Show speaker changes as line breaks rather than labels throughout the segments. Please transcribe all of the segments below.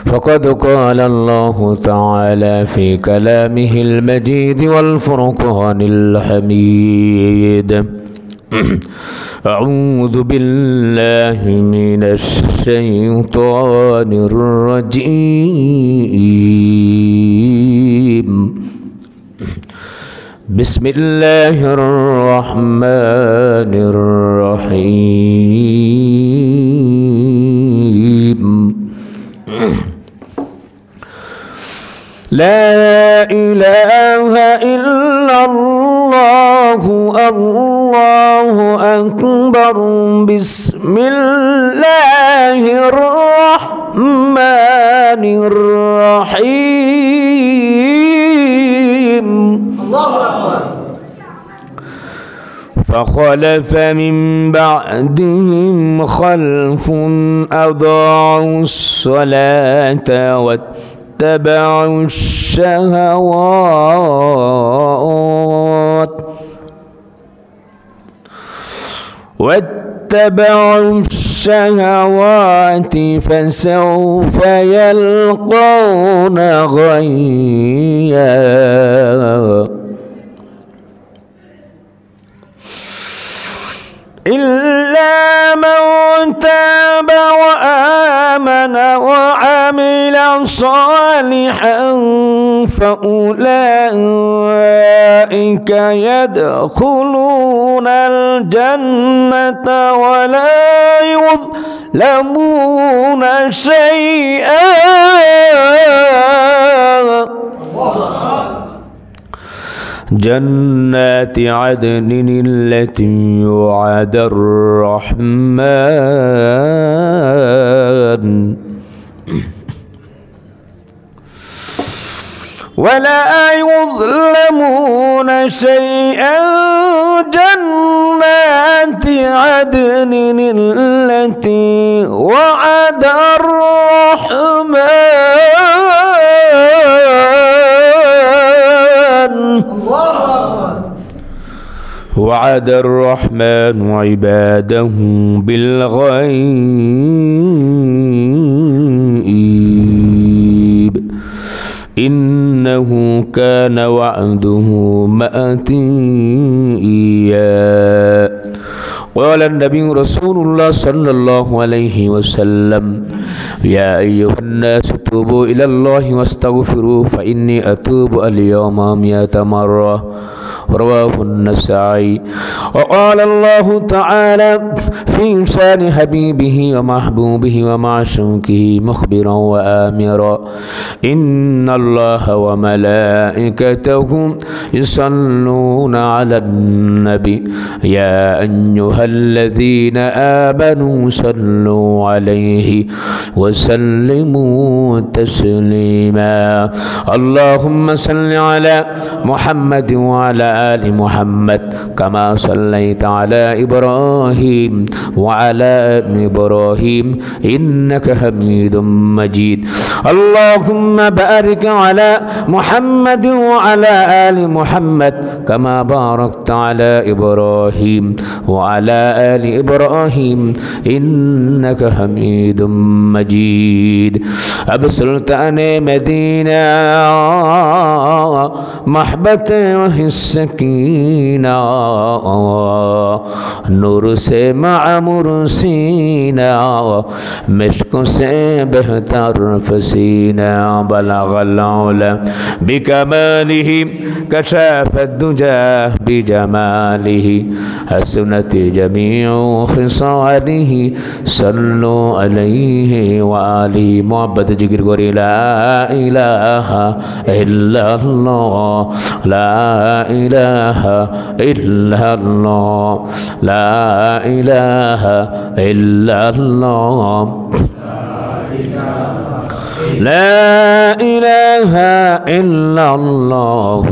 فقد قال الله تعالى في كلامه المجيد والفرقان الحميد أعوذ بالله من الشيطان الرجيم بسم الله الرحمن الرحيم لا إله إلا الله الله أكبر بسم الله الرحمن الرحيم الله أكبر فخلف من بعدهم خلف أضاعوا الصلاة واتبعوا الشهوات فسوف يلقون غيا إلا من تاب وآمن وعمل صالحا فأولئك يدخلون الجنة ولا يظلمون شيئا جنات عدن التي وعد الرحمن ولا يظلمون شيئا جنات عدن التي وعد الرحمن وعد الرحمن عباده بالغيب إنه كان وعده مأتيا قال النبي رسول الله صلى الله عليه وسلم يا أيها الناس توبوا إلى الله واستغفروا فإني أتوب اليوم 100 مرة رواه النسائي. وقال الله تعالى في شان حبيبه ومحبوبه ومعشوقه مخبرا وآمرا إن الله وملائكته يصلون على النبي يا أيها الذين آمنوا صلوا عليه وسلموا تسليما اللهم صل على محمد وعلى آل محمد كما صليت على إبراهيم وعلى آل إبراهيم إنك حميد مجيد اللهم بارك على محمد وعلى آل محمد كما باركت على إبراهيم وعلى آل إبراهيم إنك حميد مجيد اب سلطان مدینہ محبت السکینہ نور سے معمور سینہ مشک سے بہتر فسینہ بلغ العلا بکمالہ کشف الدجى بجماله حسنت جميع خصاله صلوا عليه وآله محبت جگر گوری لا الہ الا اللہ لا الہ الا اللہ لا الہ الا اللہ لا الہ الا اللہ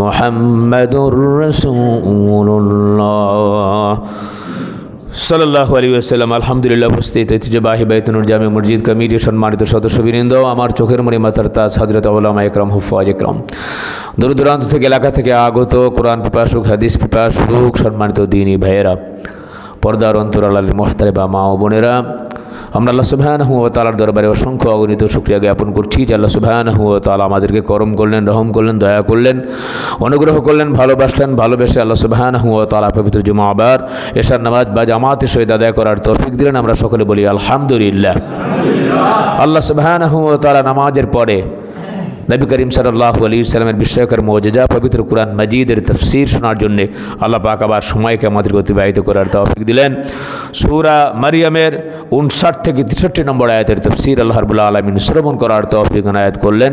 محمد رسول اللہ সাল্লাল্লাহু আলাইহি ওয়াসাল্লাম। আলহামদুলিল্লাহ। উপস্থিত ঐতিহ্যবাহী বাইতুন জামে মসজিদ কমিটির সম্মানিত সদস্যবৃন্দ, আমার চোখের মণি মাথার তাজ হযরত উলামা ইকরাম হুফাজ ইকরাম, দূর দূরান্ত থেকে এলাকা থেকে আগত কোরআন পিপাসুক হাদিস পিপাসুক সম্মানিত দ্বীনি ভাইয়েরা, পর্দার অন্তরালের মুহতারামা মা ও বোনেরা, আমরা আল্লাহ সুবহানাহু ওয়া তাআলার দরবারে অসংখ্য অগণিত শুকরিয়া জ্ঞাপন করছি যে আল্লাহ সুবহানাহু ওয়া তাআলা আমাদেরকে করম করলেন, রহম করলেন, দয়া করলেন, অনুগ্রহ করলেন, ভালোবাসলেন। ভালোবেসে আল্লাহ সুবহানাহু ওয়া তাআলা পবিত্র জুমাবার এশার নামাজ বা জামাতের সহিত আদায় করার তৌফিক দিলেন। আমরা সকলে বলি আলহামদুলিল্লাহ। আল্লাহ সুবহানাহু ওয়া তাআলা নামাজের পরে নবী করিম সাল্লাল্লাহু আলাইহি ওয়াসাল্লামের বিস্ময়কর মুজিজা পবিত্র কুরআন মাজিদের তাফসীর শোনার জন্য আল্লাহ পাক আবার সময়কে আমাদেরকে অতিবাহিত করার তৌফিক দিলেন। সূরা মারইয়ামের 59 থেকে 63 নম্বর আয়াতের তাফসীর আল্লাহ রাব্বুল আলামিন শ্রবণ করার তৌফিক এনায়েত করলেন।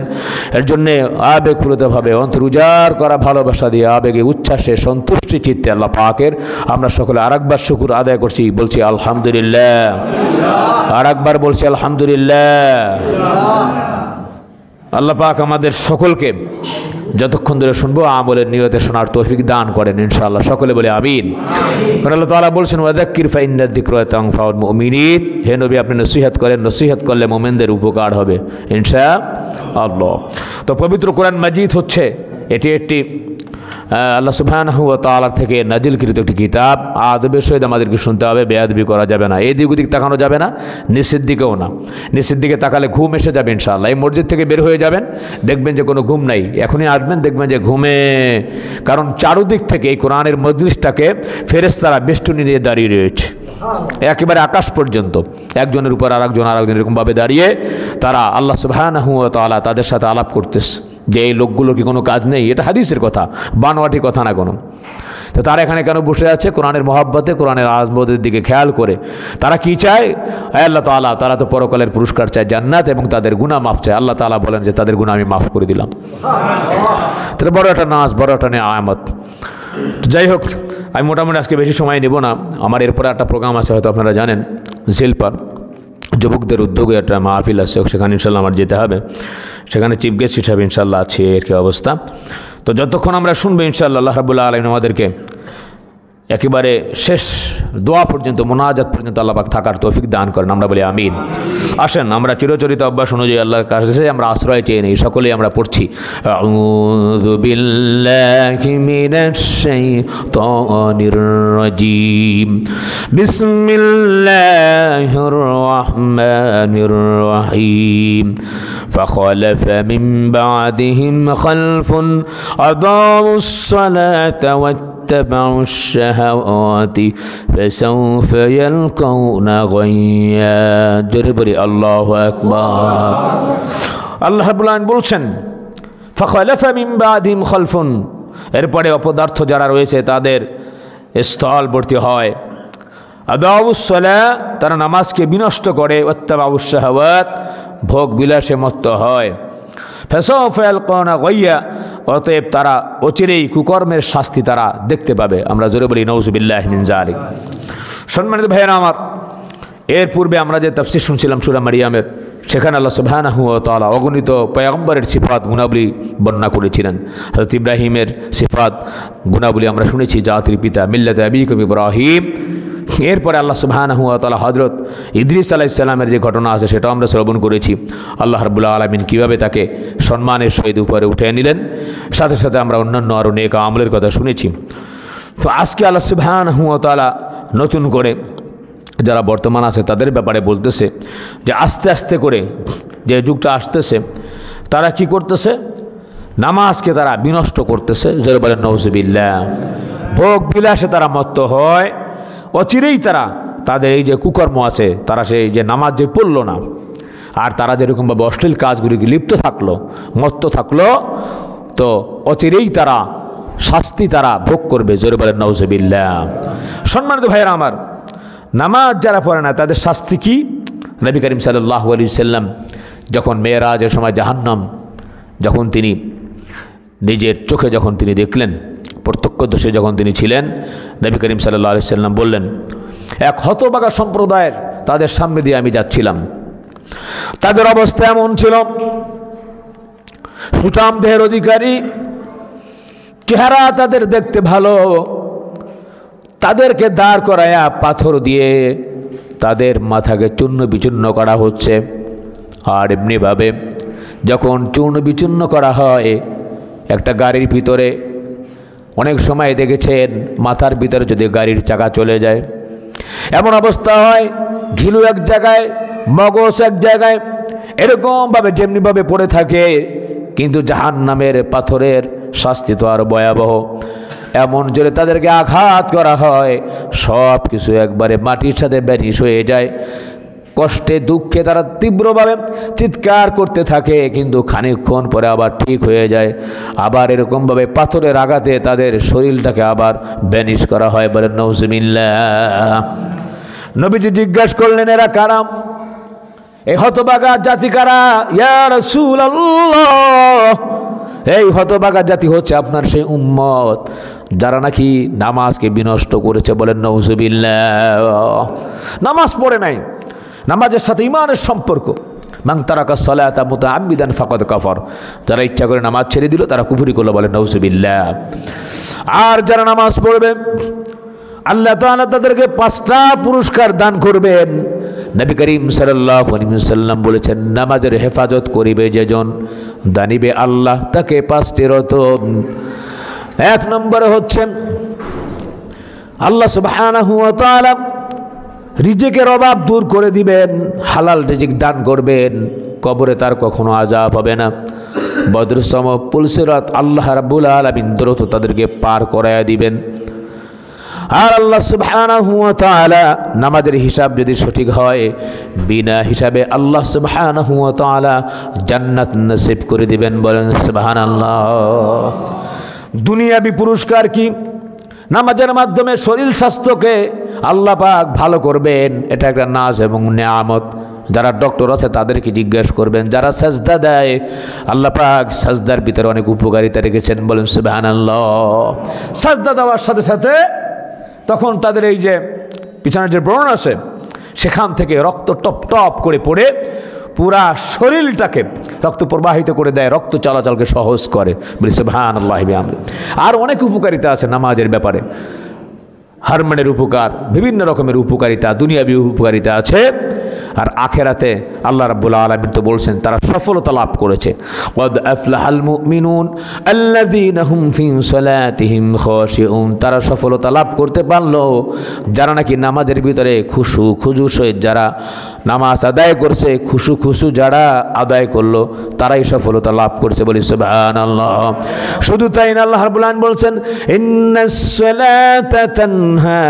এর জন্য আবেগপ্রুতভাবে অন্তর উজাড় করা ভালোবাসা দিয়ে আবেগে উচ্ছ্বাসে সন্তুষ্টি চিত্তে আল্লাহ পাকের আমরা সকলে আরেকবার শুকর আদায় করছি, বলছি আলহামদুলিল্লাহ। আরেকবার বলছি আলহামদুলিল্লাহ। আল্লাহ পাক আমাদের সকলকে যতক্ষণ ধরে শুনবো আমলের নিয়তে শোনার তৌফিক দান করেন ইনশাআল্লাহ। সকলে বলে আমিন। কারণ আল্লাহ তাআলা বলছেন ওয়াযাক্কির ফাইন্না যিকরা তানফাউল মুমিনিন, হে নবী আপনি নসিহত করেন, নসিহত করলে মুমিনদের উপকার হবে ইনশাআল্লাহ। তো পবিত্র কোরআন মাজিদ হচ্ছে এটি একটি আল্লাহ সুবহানাহু ওয়া তাআলা থেকে নাজিলকৃত একটি কিতাব। আদবের সহিত আমাদেরকে শুনতে হবে, বেয়াদবি করা যাবে না, এদিক ওদিক তাকানো যাবে না, নিচের দিকেও না। নিচের দিকে তাকালে ঘুম এসে যাবে ইনশাআল্লাহ। এই মসজিদ থেকে বের হয়ে যাবেন, দেখবেন যে কোনো ঘুম নাই, এখনই আসবেন দেখবেন যে ঘুমে, কারণ চারুদিক থেকে এই কোরআনের মজলিসটাকে ফেরেশতারা বেষ্টনী দিয়ে দাঁড়িয়ে রয়েছে একেবারে আকাশ পর্যন্ত, একজনের উপর আরেকজন এরকমভাবে দাঁড়িয়ে তারা আল্লাহ সুবহানাহু ওয়া তাআলা তাদের সাথে আলাপ করতেছে যে এই লোকগুলোর কি কোনো কাজ নেই? এটা হাদিসের কথা, বানোয়াটি কথা না কোনো। তো তারা এখানে কেন বসে আছে? কোরআনের মহব্বতে, কোরআনের আজমতের দিকে খেয়াল করে। তারা কি চায়? আল্লাহ তাআলা, তারা তো পরকালের পুরস্কার চায়, জান্নাত, এবং তাদের গুনাহ মাফ চায়। আল্লাহ তাআলা বলেন যে তাদের গুনাহ আমি মাফ করে দিলাম। তাহলে বড় একটা নাজ, বড় একটা নিয়ামত। যাই হোক, আমি মোটামুটি আজকে বেশি সময় নেব না। আমার এরপরে একটা প্রোগ্রাম আছে, হয়তো আপনারা জানেন, জিলপার যুবকদের উদ্যোগে একটা মাহফিল আছে, সেখানে ইনশাল্লাহ আমার যেতে হবে। সেখানে চিফ গেস্ট হিসাবে ইনশাল্লাহ আছে, এর কি অবস্থা। তো যতক্ষণ আমরা শুনবো ইনশাআল্লাহ আল্লাহ রাব্বুল আলামিন আমাদেরকে একেবারে শেষ দোয়া পর্যন্ত, মুনাজাত পর্যন্ত আল্লাহ পাক থাকার তৌফিক দান করেন। আমরা বলি আমিন। আসেন আমরা চিরচরিত অভ্যাস অনুযায়ী আল্লাহর কাছে আমরা আশ্রয় চেয়ে নিই। সকলেই আমরা পড়ছি আউযু বিল্লাহি মিনাশ শাইতানির রাজীম, বিসমিল্লাহির রাহমানির রাহিম। فخلف من بعدهم خلف أضاعوا الصلاة واتبعوا الشهوات فسوف يلقون غيا। জোরে আল্লাহু আকবার। আল্লাহ রাব্বুল আলামিন বলছেন فخلف من بعدهم خلف, এরপরে অপদার্থ যারা রয়েছে তাদের স্থলবর্তী হয়। আদাউস সালাহ, তারা নামাজকে বিনষ্ট করে। ওয়াত্তাবাউস শাহাওয়াত, ভোগ বিলাসে মত্ত হয়। ফাসাউফা ইয়ালকাউনা গাইয়া, অতএব তারা অচিরেই কুকর্মের শাস্তি তারা দেখতে পাবে। আমরা জোরে বলি নাউযুবিল্লাহি মিন যালিক। সম্মানিত ভাইয়েরা আমার, এর পূর্বে আমরা যে তাফসীর শুনছিলাম সূরা মারইয়ামের, সেখানে আল্লাহ সুবহানাহু ওয়া তাআলা অগণিত পয়গম্বরের সিফাত গুণাবলী বর্ণনা করেছিলেন। হযরত ইব্রাহিমের সিফাত গুণাবলী আমরা শুনেছি, জাতির পিতা মিল্লাতে আবিকুম ইব্রাহিম। এরপরে আল্লাহ সুবহানাহু ওয়া তাআলা হযরত ইদ্রিস আলাইহিস সালামের যে ঘটনা আছে সেটাও আমরা শ্রবণ করেছি। আল্লাহ রাব্বুল আলামিন কীভাবে তাকে সম্মানের সহিত উপরে উঠিয়ে নিলেন, সাথে সাথে আমরা অন্যান্য আরও নেক আমলের কথা শুনেছি। তো আজকে আল্লাহ সুবহানাহু ওয়া তাআলা নতুন করে যারা বর্তমান আছে তাদের ব্যাপারে বলতেছে যে আস্তে আস্তে করে যে যুগটা আসতেছে, তারা কি করতেছে? নামাজকে তারা বিনষ্ট করতেছে। যারা বলেন নাউযুবিল্লাহ। ভোগ বিলাসে তারা মত্ত হয়। অচিরেই তারা তাদের এই যে কুকর্ম আছে, তারা সেই যে নামাজ যে পড়লো না, আর তারা যেরকমভাবে অশ্লীল কাজগুলিকে লিপ্ত থাকলো, মত্ত থাকলো, তো অচিরেই তারা শাস্তি তারা ভোগ করবে। জোরে বলেন নাউযুবিল্লাহ। সম্মানিত ভাইয়েরা আমার, নামাজ যারা পড়ে না তাদের শাস্তি কি? নবী করিম সাল্লাল্লাহু আলাইহি ওয়াসাল্লাম যখন মেরাজের সময় জাহান্নাম যখন তিনি নিজের চোখে যখন তিনি দেখলেন, প্রত্যক্ষদর্শী যখন তিনি ছিলেন, নবী করিম সাল্লাল্লাহু আলাইহি ওয়াসাল্লাম বললেন, এক হতভাগা সম্প্রদায়ের তাদের সামনে দিয়ে আমি যাচ্ছিলাম। তাদের অবস্থা এমন ছিল, সুঠাম দেহের অধিকারী, চেহারা তাদের দেখতে ভালো, তাদেরকে দাঁড় করায়া পাথর দিয়ে তাদের মাথাকে চূর্ণ বিচূর্ণ করা হচ্ছে। আর এমনিভাবে যখন চূর্ণ বিচূর্ণ করা হয়, একটা গাড়ির ভিতরে অনেক সময় দেখেছেন মাথার ভিতরে যদি গাড়ির চাকা চলে যায়, এমন অবস্থা হয় ঘিলু এক জায়গায়, মগজ এক জায়গায়, এরকমভাবে যেমনিভাবে পড়ে থাকে। কিন্তু জাহান্নামের পাথরের শাস্তি তো আর ভয়াবহ। এমন জোরে তাদেরকে আঘাত করা হয়, সব কিছু একবারে মাটির সাথে ব্যানিশ হয়ে যায়। কষ্টে দুঃখে তারা তীব্রভাবে চিৎকার করতে থাকে, কিন্তু খানিকক্ষণ পরে আবার ঠিক হয়ে যায়। আবার এরকমভাবে পাথরের আঘাতে তাদের শরীরটাকে আবার ব্যানিশ করা হয়। বলেন নাউজুবিল্লাহ। নবীজি জিজ্ঞাসা করলেন, এরা কারা? এই হতভাগা জাতি কারা? ইয়া রাসূলুল্লাহ, এই হতভাগা জাতি হচ্ছে আপনার সেই উম্মত যারা নাকি নামাজকে বিনষ্ট করেছে। বলেন নাউজুবিল্লাহ। নামাজ পড়ে নাই, নামাজের সাথে ঈমানের সম্পর্ক। মান তারাকা সালাতা মুতাআম্মিদান ফাকাদ কাফার, যারা ইচ্ছা করে নামাজ ছেড়ে দিল তারা কুফরি করলো। বলেন নাউজুবিল্লাহ। আর যারা নামাজ পড়বে আল্লাহ তাআলা তাদেরকে 5টা পুরস্কার দান করবেন। নবী করিম সাল্লাল্লাহু আলাইহি ওয়াসাল্লাম বলেছেন, নামাজের হেফাজত করিবে যেজন, দানিবে আল্লাহ তাকে 5টি রতন। 1 নম্বরে হচ্ছে আল্লাহ সুবহানাহু ওয়া তাআলা রিজিকের অভাব দূর করে দিবেন, হালাল রিজিক দান করবেন, কবরে তার কখনো আযাব হবে না। বদরের সময় পুলসিরাত আল্লাহ রাব্বুল আলামিন দ্রুত তাদেরকে পার করায়া দিবেন। আর আল্লাহ সুবহানাহু ওয়া তাআলা নামাজের হিসাব যদি সঠিক হয়, বিনা হিসাবে আল্লাহ সুবহানাহু ওয়া তাআলা জান্নাত নসিব করে দিবেন। বলেন সুবহানাল্লাহ। দুনিয়াবি পুরস্কার কি? নামাজের মাধ্যমে শরীর স্বাস্থ্যকে আল্লাহ পাক ভালো করবেন, এটা একটা নাজ এবং নিয়ামত। যারা ডক্টর আছে তাদেরকে জিজ্ঞাসা করবেন, যারা সাজদা দেয় আল্লাহ পাক সাজদার ভিতরে অনেক উপকারিতা রেখেছেন। বলেন সুবহানাল্লাহ। সাজদা দেওয়ার সাথে সাথে তখন তাদের এই যে পিছনের যে ব্রণ আছে সেখান থেকে রক্ত টপ টপ করে পড়ে পুরা শরীরটাকে রক্ত প্রবাহিত করে দেয়, রক্ত চলাচলকে সহজ করে। বলি সুবহানাল্লাহি ওয়া বিহামদিহি। আর অনেক উপকারিতা আছে নামাজের ব্যাপারে, হারমানের উপকার, বিভিন্ন রকমের উপকারিতা, দুনিয়াবি উপকারিতা আছে। আর আখেরাতে আল্লাহ রাব্বুল আলামিন তো বলছেন তারা সফলতা লাভ করেছে। ক্বাদ আফলাহাল মুমিনুন আল্লাযীনা হুম ফি সালাতিহিম খাশিউন, তারা সফলতা লাভ করতে পারলো যারা নাকি নামাজের ভিতরে খুশু খুজু সহিত যারা নামাজ আদায় করছে, খুশু খুশু যারা আদায় করলো তারাই সফলতা লাভ করছে। বলি সুবহানাল্লাহ। শুধু তাই না, আল্লাহ রাব্বুল আলামিন বলছেন ইন্নাস সালাতা তানহা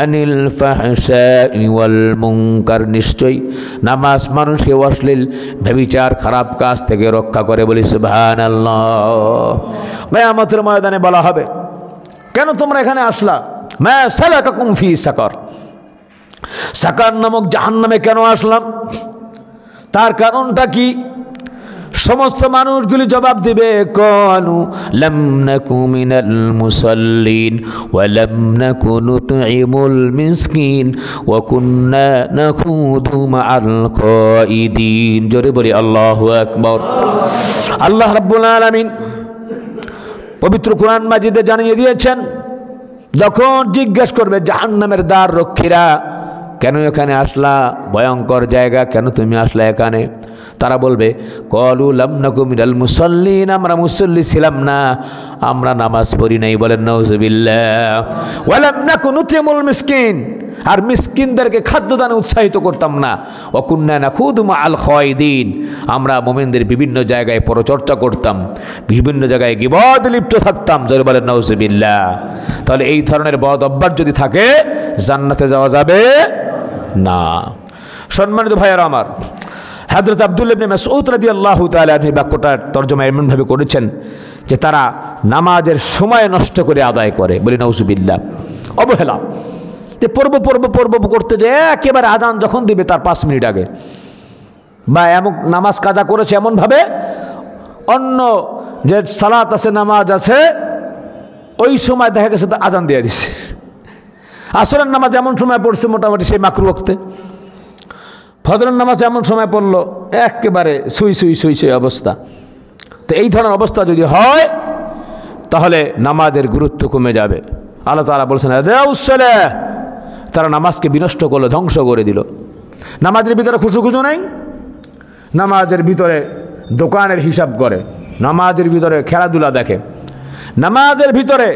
আনিল ফাহশাই ওয়াল মুনকার, নিশ্চয়ই নামাজ মানুষকে অশ্লীল ব্যভিচার খারাপ কাজ থেকে রক্ষা করে। বলি সুবহানাল্লাহ। কিয়ামতের ময়দানে বলা হবে, কেন তোমরা এখানে আসলা? মা সালাকাকুম ফি সাকার, সাকার নামক জাহান্নামে কেন আসলাম? তার কারণটা কি? সমস্ত মানুষগুলি জবাব দিবে, কালু লাম নাকু মিনাল মুসাল্লিন ওয়া লাম নাকু নুতঈমুল মিসকিন ওয়া কুন্না নাখুদু মাআল কাঈদিন। জোরে বলি আল্লাহু আকবার। আল্লাহ রাব্বুল আলামিন পবিত্র কোরআন মাজিদে জানিয়ে দিয়েছেন, যখন জিজ্ঞেস করবে জাহান্নামের দ্বার রক্ষীরা, কেন এখানে আসলা? ভয়ঙ্কর জায়গা, কেন তুমি আসলা এখানে? তারা বলবে, ক্বালু লাম নাকু মিনাল মুসাল্লিন, আমরা মুসল্লি ছিলাম না, আমরা নামাজ পড়ি নাই। বলেন নাউজুবিল্লাহ। ওয়া লাম নাকু নুতঈমুল মিসকিন, আর মিসকিনদেরকে খাদ্যদানে উৎসাহিত করতাম না। ওয়া কুন্না নাখুদু মাআল খায়দিন, আমরা মুমিনদের বিভিন্ন জায়গায় পরচর্চা করতাম, বিভিন্ন জায়গায় গীবতে লিপ্ত থাকতাম। জোরে বলেন নাউজুবিল্লাহ। তাহলে এই ধরনের বদ অভ্যাস যদি থাকে জান্নাতে যাওয়া যাবে না। সম্মানিত ভাইয়েরা আমার, হযরত আব্দুল্লাহ ইবনে মাসউদ রাদিয়াল্লাহু তাআলা আনহু বাক্যটার তরজমা এমনভাবে করেছেন যে তারা নামাজের সময় নষ্ট করে আদায় করে। বলি নাউজুবিল্লাহ। অবহেলা, যে পর্ব করতে যে একেবারে আজান যখন দিবে তার 5 মিনিট আগে, বা এমন নামাজ কাজা করেছে এমনভাবে অন্য যে সালাত আছে, নামাজ আছে, ওই সময় দেখা গেছে তো আজান দিয়ে দিছে। আসরের নামাজ এমন সময় পড়ছে মোটামুটি সেই মাকরু ওয়াক্তে, ফজরের নামাজ এমন সময় পড়লো একেবারে সুই অবস্থা। তো এই ধরনের অবস্থা যদি হয় তাহলে নামাজের গুরুত্ব কমে যাবে। আল্লাহ তাআলা বলছেন, তারা নামাজকে বিনষ্ট করলো, ধ্বংস করে দিল। নামাজের ভিতরে খুশু নাই, নামাজের ভিতরে দোকানের হিসাব করে, নামাজের ভিতরে খেলাধুলা দেখে, নামাজের ভিতরে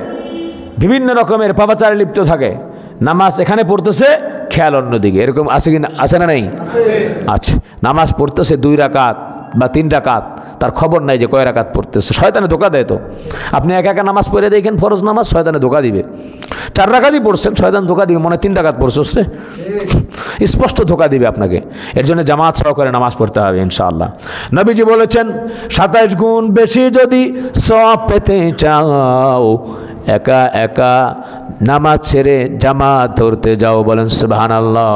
বিভিন্ন রকমের পাপাচারে লিপ্ত থাকে। নামাজ এখানে পড়তেছে, খেয়াল অন্যদিকে। এরকম আছে কি না, আছে না নেই? আচ্ছা, নামাজ পড়তেছে 2 রাকাত বা 3 রাকাত, তার খবর নাই যে কয় রাকাত পড়তেছে। শয়তানে ধোকা দেয় তো। আপনি একা একা নামাজ পড়ে দেখেন ফরজ নামাজ, শয়তানে ধোকা দিবে। 4 রাকাতই পড়ছেন, শয়তান ধোকা দিবে, মনে 3 রাকাত পড়ছস রে, স্পষ্ট ধোকা দিবে আপনাকে। এর জন্য জামাত সহকারে নামাজ পড়তে হবে ইনশাআল্লাহ। নবীজি বলেছেন 27 গুণ বেশি যদি সওয়াব পেতে চাও, একা একা নামাজ ছেড়ে জামাত ধরতে যাও। বলেন সুবহানাল্লাহ।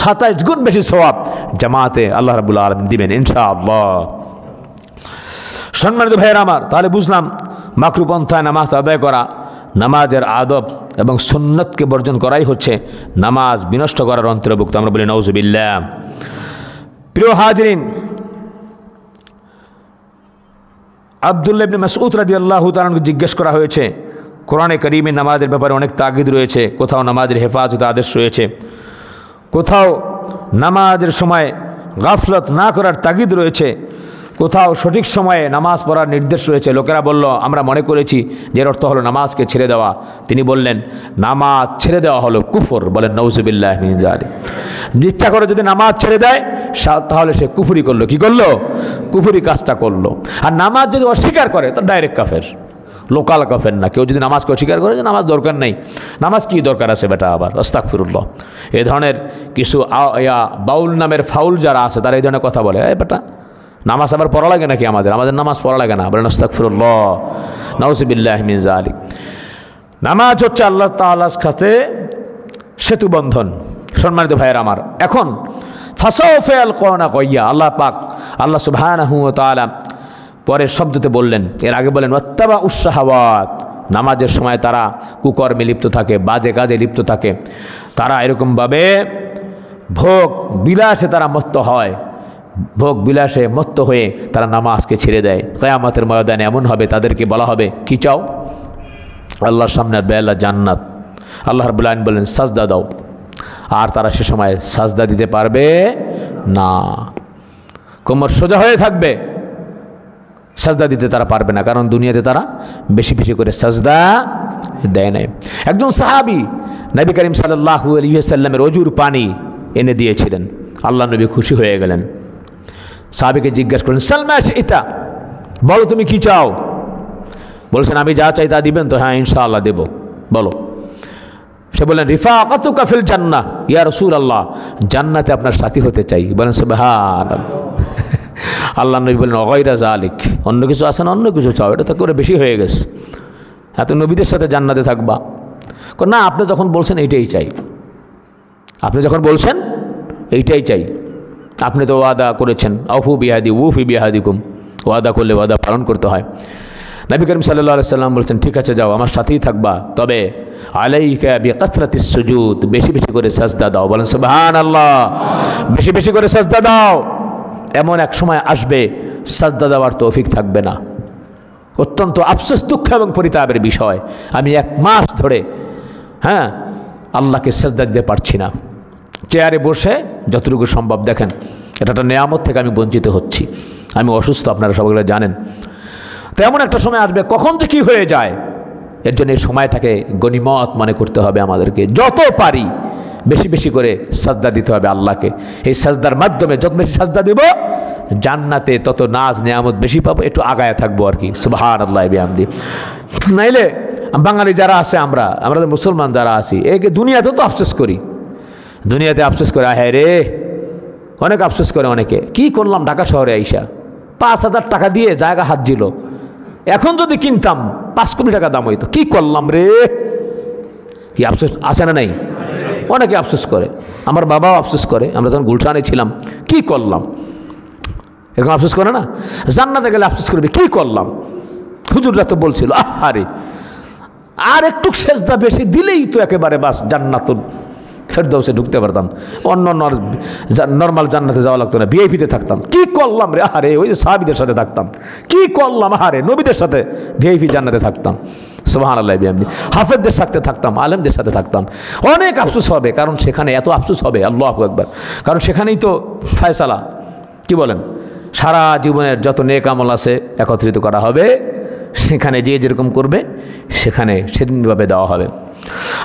27 গুণ বেশি সওয়াব জামাতে আল্লাহ রাব্বুল আলামিন দিবেন ইনশাআল্লাহ। সম্মানিত ভাইয়েরা আমার, তাহলে বুঝলাম মাকরুপন্থায় নামাজ আদায় করা, নামাজের আদব এবং সুন্নতকে বর্জন করাই হচ্ছে নামাজ বিনষ্ট করার অন্তর্ভুক্ত। আমরা বলি নাউজুবিল্লাহ। প্রিয় হাজরিন, আব্দুল্লাহ ইবনে মাসউদ রাদিয়াল্লাহু তাআলা আনহু জিজ্ঞেস করা হয়েছে, কোরআনে কারীমে নামাজের ব্যাপারে অনেক তাগিদ রয়েছে, কোথাও নামাজের হেফাজতের আদেশ রয়েছে, কোথাও নামাজের সময় গাফলত না করার তাগিদ রয়েছে, কোথাও সঠিক সময়ে নামাজ পড়ার নির্দেশ রয়েছে। লোকেরা বলল, আমরা মনে করেছি যে এর অর্থ হলো নামাজকে ছেড়ে দেওয়া। তিনি বললেন, নামাজ ছেড়ে দেওয়া হলো কুফর। বলেন নাউজুবিল্লাহ মিন যালিক। ইচ্ছা করে যদি নামাজ ছেড়ে দেয় তাহলে সে কুফরি করলো। কি করলো? কুফরি কাজটা করলো। আর নামাজ যদি অস্বীকার করে তো ডাইরেক্ট কাফের, লোকাল কাফের না। কেউ যদি নামাজকে অস্বীকার করে যে নামাজ দরকার নেই, নামাজ কি দরকার আছে বেটা, আবার আস্তাগফিরুল্লাহ। এই ধরনের কিছু বাউল নামের ফাউল যারা আছে তারা এই ধরনের কথা বলে, বেটা নামাজ আবার পড়া লাগে নাকি, আমাদের নামাজ পড়া লাগে না। বলেন আস্তাগফিরুল্লাহ, নাউজুবিল্লাহি মিন যালিক। নামাজ হচ্ছে আল্লাহ তাআলার কাছে সেতু বন্ধন। সম্মানিত ভাইয়ের আমার, এখন ফাসাউফা আলকানা কইয়া আল্লাহ পাক, আল্লাহ সুবহানাহু ওয়া তাআলা পরের শব্দতে বললেন, এর আগে বলেন ওয়াত্তাবা উশ-শাহাওয়াত। নামাজের সময় তারা কুকর্মে লিপ্ত থাকে, বাজে কাজে লিপ্ত থাকে, তারা এরকমভাবে ভোগ বিলাসে তারা মত্ত হয়, ভোগ বিলাসে মত্ত হয়ে তারা নামাজকে ছেড়ে দেয়। কিয়ামতের ময়দানে এমন হবে, তাদেরকে বলা হবে কি চাও? আল্লাহর সামনে বেলা জান্নাত। আল্লাহ রাব্বুল আলামিন বলেন সাজদা দাও, আর তারা সে সময় সাজদা দিতে পারবে না। কোমর সোজা হয়ে থাকবে, সাজদা দিতে তারা পারবে না, কারণ দুনিয়াতে তারা বেশি বেশি করে সাজদা দেয় নাই। একজন সাহাবী নবী করিম সাল্লাল্লাহু আলাইহি ওয়াসাল্লামের ওযুর পানি এনে দিয়েছিলেন। আল্লাহ নবী খুশি হয়ে গেলেন। সাহাবীকে জিজ্ঞাসা করলেন, সালমা ইতা, বলো তুমি কি চাও? বলছেন, আমি যা চাই তা দিবেন তো? হ্যাঁ ইনশাআল্লাহ দেব, বলো। সে বললেন, রিফাকাতুকা ফিল জান্নাহ ইয়া রাসূলুল্লাহ, জান্নাতে আপনার সাথী হতে চাই। বলেন সুবহানাল্লাহ। আল্লাহ নবী বলেন, গায়রা যালিক, অন্য কিছু আছে না? অন্য কিছু চাও, এটা তো করে বেশি হয়ে গেছে, এত নবীদের সাথে জান্নাতে থাকবা। না, আপনি যখন বলছেন এইটাই চাই, আপনি যখন বলছেন এইটাই চাই। আপনি তো ওয়াদা করেছেন, আউফু বিয়াদি উফি বিয়াদিকুম, ওয়াদা করলে ওয়াদা পালন করতে হয়। নবী করিম সাল্লাল্লাহু আলাইহি সাল্লাম বলছেন, ঠিক আছে যাও, আমার সাথেই থাকবা, তবে আলাইকা বিকাসরাতিস সুজুদ, বেশি বেশি করে সাজদা দাও। বলেন সুবহানাল্লাহ, বেশি বেশি করে সাজদা দাও। এমন এক সময় আসবে সাজদা দেওয়ার তৌফিক থাকবে না। অত্যন্ত আফসোস, দুঃখ এবং পরিতাপের বিষয়, আমি 1 মাস ধরে আল্লাহকে সাজদা দিতে পারছি না। চেয়ারে বসে যতটুকু সম্ভব, দেখেন এটা একটা নেয়ামত থেকে আমি বঞ্চিত হচ্ছি, আমি অসুস্থ, আপনারা সবাই জানেন। তো এমন একটা সময় আসবে, কখন যে কী হয়ে যায়, এর জন্য এই সময়টাকে গনিমত মনে করতে হবে আমাদেরকে। যত পারি বেশি বেশি করে সাজদা দিতে হবে আল্লাহকে। এই সাজদার মাধ্যমে যত বেশি সাজদা দেব, জান্নাতে তত নাজ নেয়ামত বেশি পাবো, একটু আগায় থাকবো আর কি। সুবহানাল্লাহি বিহামদি। নাইলে বাঙালি যারা আছে, আমরা মুসলমান যারা আছি, একে দুনিয়াতে তো আফসোস করি, দুনিয়াতে আফসোস করে, হ্যাঁ রে, অনেক আফসোস করে অনেকে। কি করলাম ঢাকা শহরে আইসা, 5,000 টাকা দিয়ে জায়গা হাত দিল, এখন যদি কিনতাম 5 কোটি টাকা দাম হইতো, কি করলাম রে। কি আফসোস আছে না নাই? অনেকে আফসোস করে, আমার বাবাও আফসোস করে। আমরা যখন গুলশানে ছিলাম, কি করলাম, এরকম আফসোস করে না? জান্নাতে গেলে আফসোস করবে, কি করলাম। হুজুররা তো বলছিল, আরে আর একটু সেজদা বেশি দিলেই তো একেবারে বাস জান্নাতুল ফেরদাউসে ঢুকতে পারতাম, অন্য নর্মাল জান্নাতে যাওয়া লাগতো না, ভিআইপিতে থাকতাম। কি করলাম রে, আরে ওই যে সাহাবীদের সাথে থাকতাম। কি করলাম, আরে নবীদের সাথে ভিআইপি জান্নাতে থাকতাম। সুবহানাল্লাহ বিহামদি। হাফেজদের সাথে থাকতাম, আলেমদের সাথে থাকতাম। অনেক আফসোস হবে, কারণ সেখানে এত আফসোস হবে, আল্লাহু আকবার, কারণ সেখানেই তো ফয়সালা। কি বলেন? সারা জীবনের যত নেক আমল আছে একত্রিত করা হবে, সেখানে যে যেরকম করবে সেখানে সেদিনভাবে দেওয়া হবে।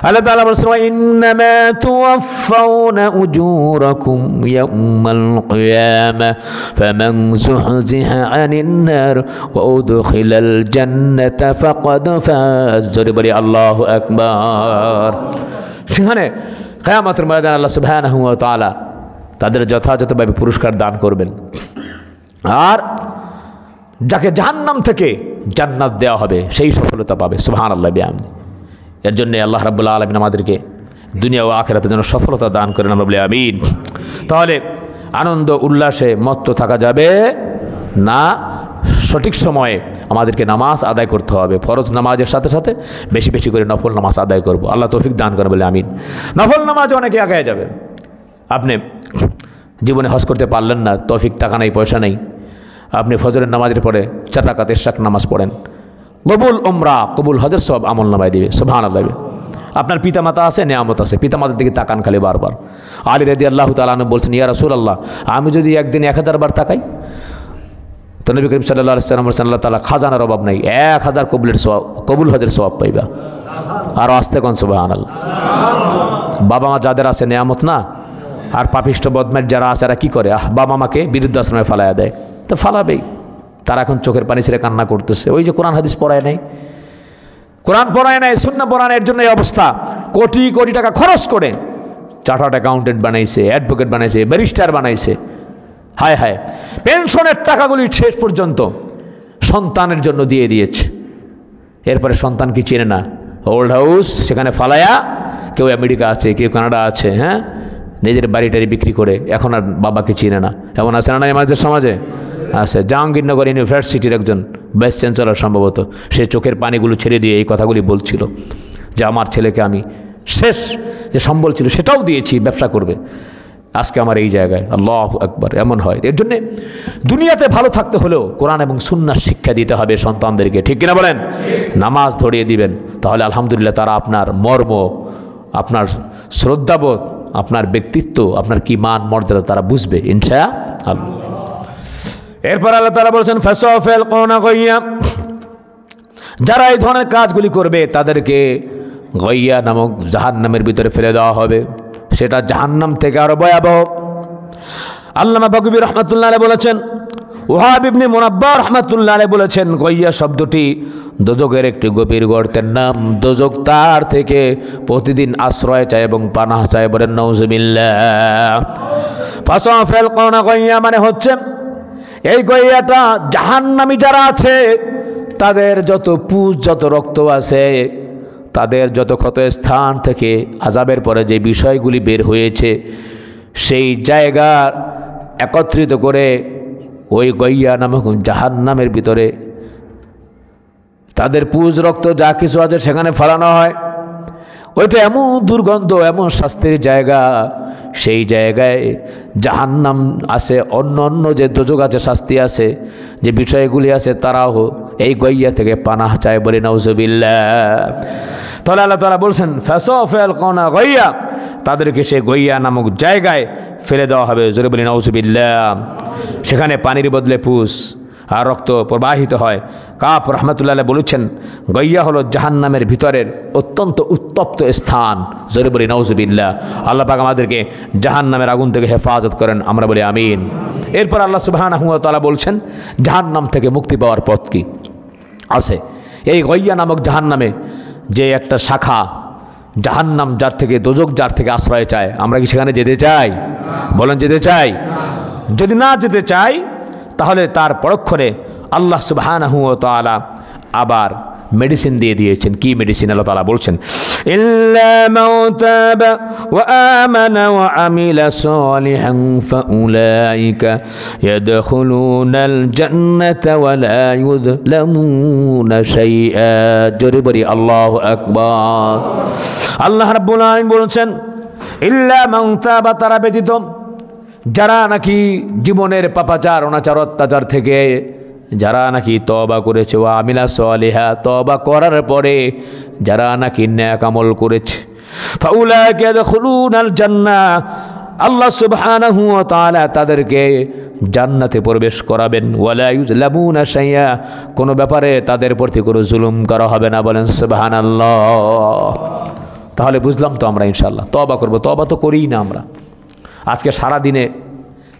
আল্লাহ তাআলা বলেছেন ওয়া ইন্নামা তুওয়াফাউনা উজুরাকুম ইয়াউমাল কিয়ামা ফামান যুহজিহা আনিন নার ওয়া উদখিলাল জান্নাতা ফাকাদ ফাজ। জোরে বলি আল্লাহু আকবার। সেখানে কিয়ামতের ময়দানে আল্লাহ সুবহানাহু ওয়া তাআলা তাদের যথাযথভাবে পুরস্কার দান করবেন, আর যাকে জাহান্নাম থেকে জান্নাত দেওয়া হবে সেই সফলতা পাবে। সুবহানাল্লাহ বিহামদি। এর জন্য আল্লাহ রাব্বুল আলামিন আমাদেরকে দুনিয়া ও আখিরাতের জন্য সফলতা দান করেন, আমরা বলি আমিন। তাহলে আনন্দ উল্লাসে মত্ত থাকা যাবে না, সঠিক সময়ে আমাদেরকে নামাজ আদায় করতে হবে। ফরজ নামাজের সাথে সাথে বেশি বেশি করে নফল নামাজ আদায় করব। আল্লাহ তৌফিক দান করেন, বলে আমিন। নফল নামাজ অনেকে আগায় যাবে। আপনি জীবনে হজ করতে পারলেন না, তৌফিক টাকা নেই, পয়সা নেই, আপনি ফজরের নামাজের পরে 4 রাকাত ইশরাক নামাজ পড়েন, কবুল উমরা কবুল হজের সব আমল নামায় দিবে। সুবহানাল্লাহ। আপনার পিতামাতা আছে, নেয়ামত আছে, পিতামাতার দিকে তাকান খালি বারবার। আলী রাদিয়াল্লাহু তাআলা আনহু বলছেন, ইয়া রাসূলুল্লাহ, আমি যদি একদিনে 1000 বার তাকাই? তো নবী করিম সাল্লাল্লাহু আলাইহি ওয়াসাল্লাম বলেছেন, আল্লাহ তাআলা খাজানার অভাব নাই, 1000 কবুল হজের সওয়াব পাইবা। আর আসতে কোন সুবহানাল্লাহ। বাবা মা যাদের আছে নেয়ামত না, আর পাপিষ্ঠ বদমাশ যারা আছে এরা কী করে? বাবা মাকে বৃদ্ধাশ্রমে ফালাইয়া দেয়, তো ফালাবেই। তারা এখন চোখের পানি ছেড়ে কান্না করতেছে, ওই যে কোরআন হাদিস পড়ায় নাই, কোরআন পড়ায় নাই, সুন্নাহ পড়ানোর জন্য এই অবস্থা। কোটি কোটি টাকা খরচ করে চার্টার্ড অ্যাকাউন্টেন্ট বানাইছে, অ্যাডভোকেট বানাইছে, ব্যারিস্টার বানাইছে। হায় হায়, পেনশনের টাকাগুলি শেষ পর্যন্ত সন্তানের জন্য দিয়ে দিয়েছে। এরপরে সন্তান কি চেনে না, ওল্ড হাউস সেখানে ফালায়া, কেউ আমেরিকা আছে, কেউ কানাডা আছে, হ্যাঁ, নিজের বাড়িটারি বিক্রি করে এখন আর বাবাকে চিনে না। এমন আছে না আমাদের সমাজে? আছে। জাহাঙ্গীরনগর ইউনিভার্সিটির একজন ভাইস চ্যান্সেলর সম্ভবত, সে চোখের পানিগুলো ছেড়ে দিয়ে এই কথাগুলি বলছিল যে আমার ছেলেকে আমি শেষ যে সম্বল ছিল সেটাও দিয়েছি, ব্যবসা করবে, আজকে আমার এই জায়গায়। আল্লাহু আকবার। এমন হয়। এর জন্যে দুনিয়াতে ভালো থাকতে হলেও কোরআন এবং সুন্নাহ শিক্ষা দিতে হবে সন্তানদেরকে, ঠিক কিনা বলেন? নামাজ ধরিয়ে দিবেন, তাহলে আলহামদুলিল্লাহ তারা আপনার মর্ম, আপনার শ্রদ্ধাবোধ, আপনার ব্যক্তিত্ব, আপনার কি মান মর্যাদা তারা বুঝবে ইনশাআল্লাহ। এরপর আল্লাহ তাআলা বলেছেন, ফাসাফাল কোনা গাইয়া, যারা এই ধরনের কাজগুলি করবে তাদেরকে গাইয়া নামক জাহান্নামের ভিতরে ফেলে দেওয়া হবে। সেটা জাহান্নাম থেকে আরো ভয়াবহ। আল্লামা বাগবী রাহমাতুল্লাহ আলাইহি বলেছেন, ওয়াহাব ইবনে মুনাব্বা রাহমাতুল্লাহ আলাইহি বলেছেন, গাইয়া শব্দটি দোজখের একটি গভীর গর্তের নাম। দোজখ তার থেকে প্রতিদিন আশ্রয় চায় এবং পানাহ চায়। বলেন নাউজুবিল্লাহ। ফাসাফাল কোনা গাইয়া মানে হচ্ছে এই গইয়াটা জাহান্নামী যারা আছে তাদের যত পুজ, যত রক্ত আছে, তাদের যত ক্ষত স্থান থেকে আযাবের পরে যে বিষয়গুলি বের হয়েছে সেই জায়গা একত্রিত করে ওই গইয়া নামক জাহান্নামের ভিতরে তাদের পুজ, রক্ত যা কিছু আছে সেখানে ফেলানো হয়। ওইটা এমন দুর্গন্ধ, এমন শাস্তির জায়গা, সেই জায়গায় জাহান্নাম আছে, অন্য অন্য যে দোজখ আছে, শাস্তি আছে, যে বিষয়গুলি আছে, তারাও এই গইয়া থেকে পানাহ চায়। বলি নাউজুবিল্লাহ। তাহলে আল্লাহ তাআলা বলছেন, ফাসাফাল কোনা গাইয়া, তাদেরকে সেই গইয়া নামক জায়গায় ফেলে দেওয়া হবে। জোরে বলি নাউজুবিল্লাহ। সেখানে পানির বদলে পুষ আর রক্ত প্রবাহিত হয়। কাপ রহমতুল্লাহ বলেছেন, গইয়া হলো জাহান্নামের ভিতরের অত্যন্ত উত্তপ্ত স্থান। জোরে বলি নাউজুবিল্লাহ। আল্লাহ পাক আমাদেরকে জাহান্নামের আগুন থেকে হেফাজত করেন, আমরা বলি আমিন। এরপর আল্লাহ সুবহানাহু ওয়া তাআলা বলছেন, জাহান্নাম থেকে মুক্তি পাওয়ার পথ কি আছে? এই গইয়া নামক জাহান্নামে যে একটা শাখা, জাহান্নাম যার থেকে, দোজখ যার থেকে আশ্রয় চায়, আমরা কি সেখানে যেতে চাই? বলেন যেতে চাই? যদি না যেতে চাই তাহলে তার পরক্ষণে আল্লাহ সুবহানাহু ওয়া তাআলা আবার মেডিসিন দিয়ে দিয়েছেন। কি মেডিসিন? আল্লাহ তাআলা বলছেন, ইল্লা মান তাবা ওয়া আমানা ওয়া আমিলা সালিহান ফাউলাইকা ইয়াদখুলুনাল জান্নাতা ওয়া লা ইউযলামুনা শাইআ। জোরে বলি আল্লাহু আকবার। আল্লাহ রাব্বুল আলামিন বলেছেন, ইল্লা মান তাবা, তারা ব্যতীত যারা নাকি জীবনের পাপাচার, অনাচার, অত্যাচার থেকে যারা নাকি তওবা করেছে, ওয়া আমিলা সালিহা, তওবা করার পরে যারা নাকি নেক আমল করেছে, ফাউলাইকা ইয়াদখুলুনাল জান্নাহ, আল্লাহ সুবহানাহু ওয়া তাআলা তাদেরকে জান্নাতে প্রবেশ করাবেন। ওয়ালা ইউযলামুনা শাইআ, কোনো ব্যাপারে তাদের প্রতি কোনো জুলুম করা হবে না। বলেন সুবহানাল্লাহ। তাহলে বুঝলাম তো আমরা ইনশাআল্লাহ তওবা করব। তওবা তো করিই না আমরা। আজকে সারা দিনে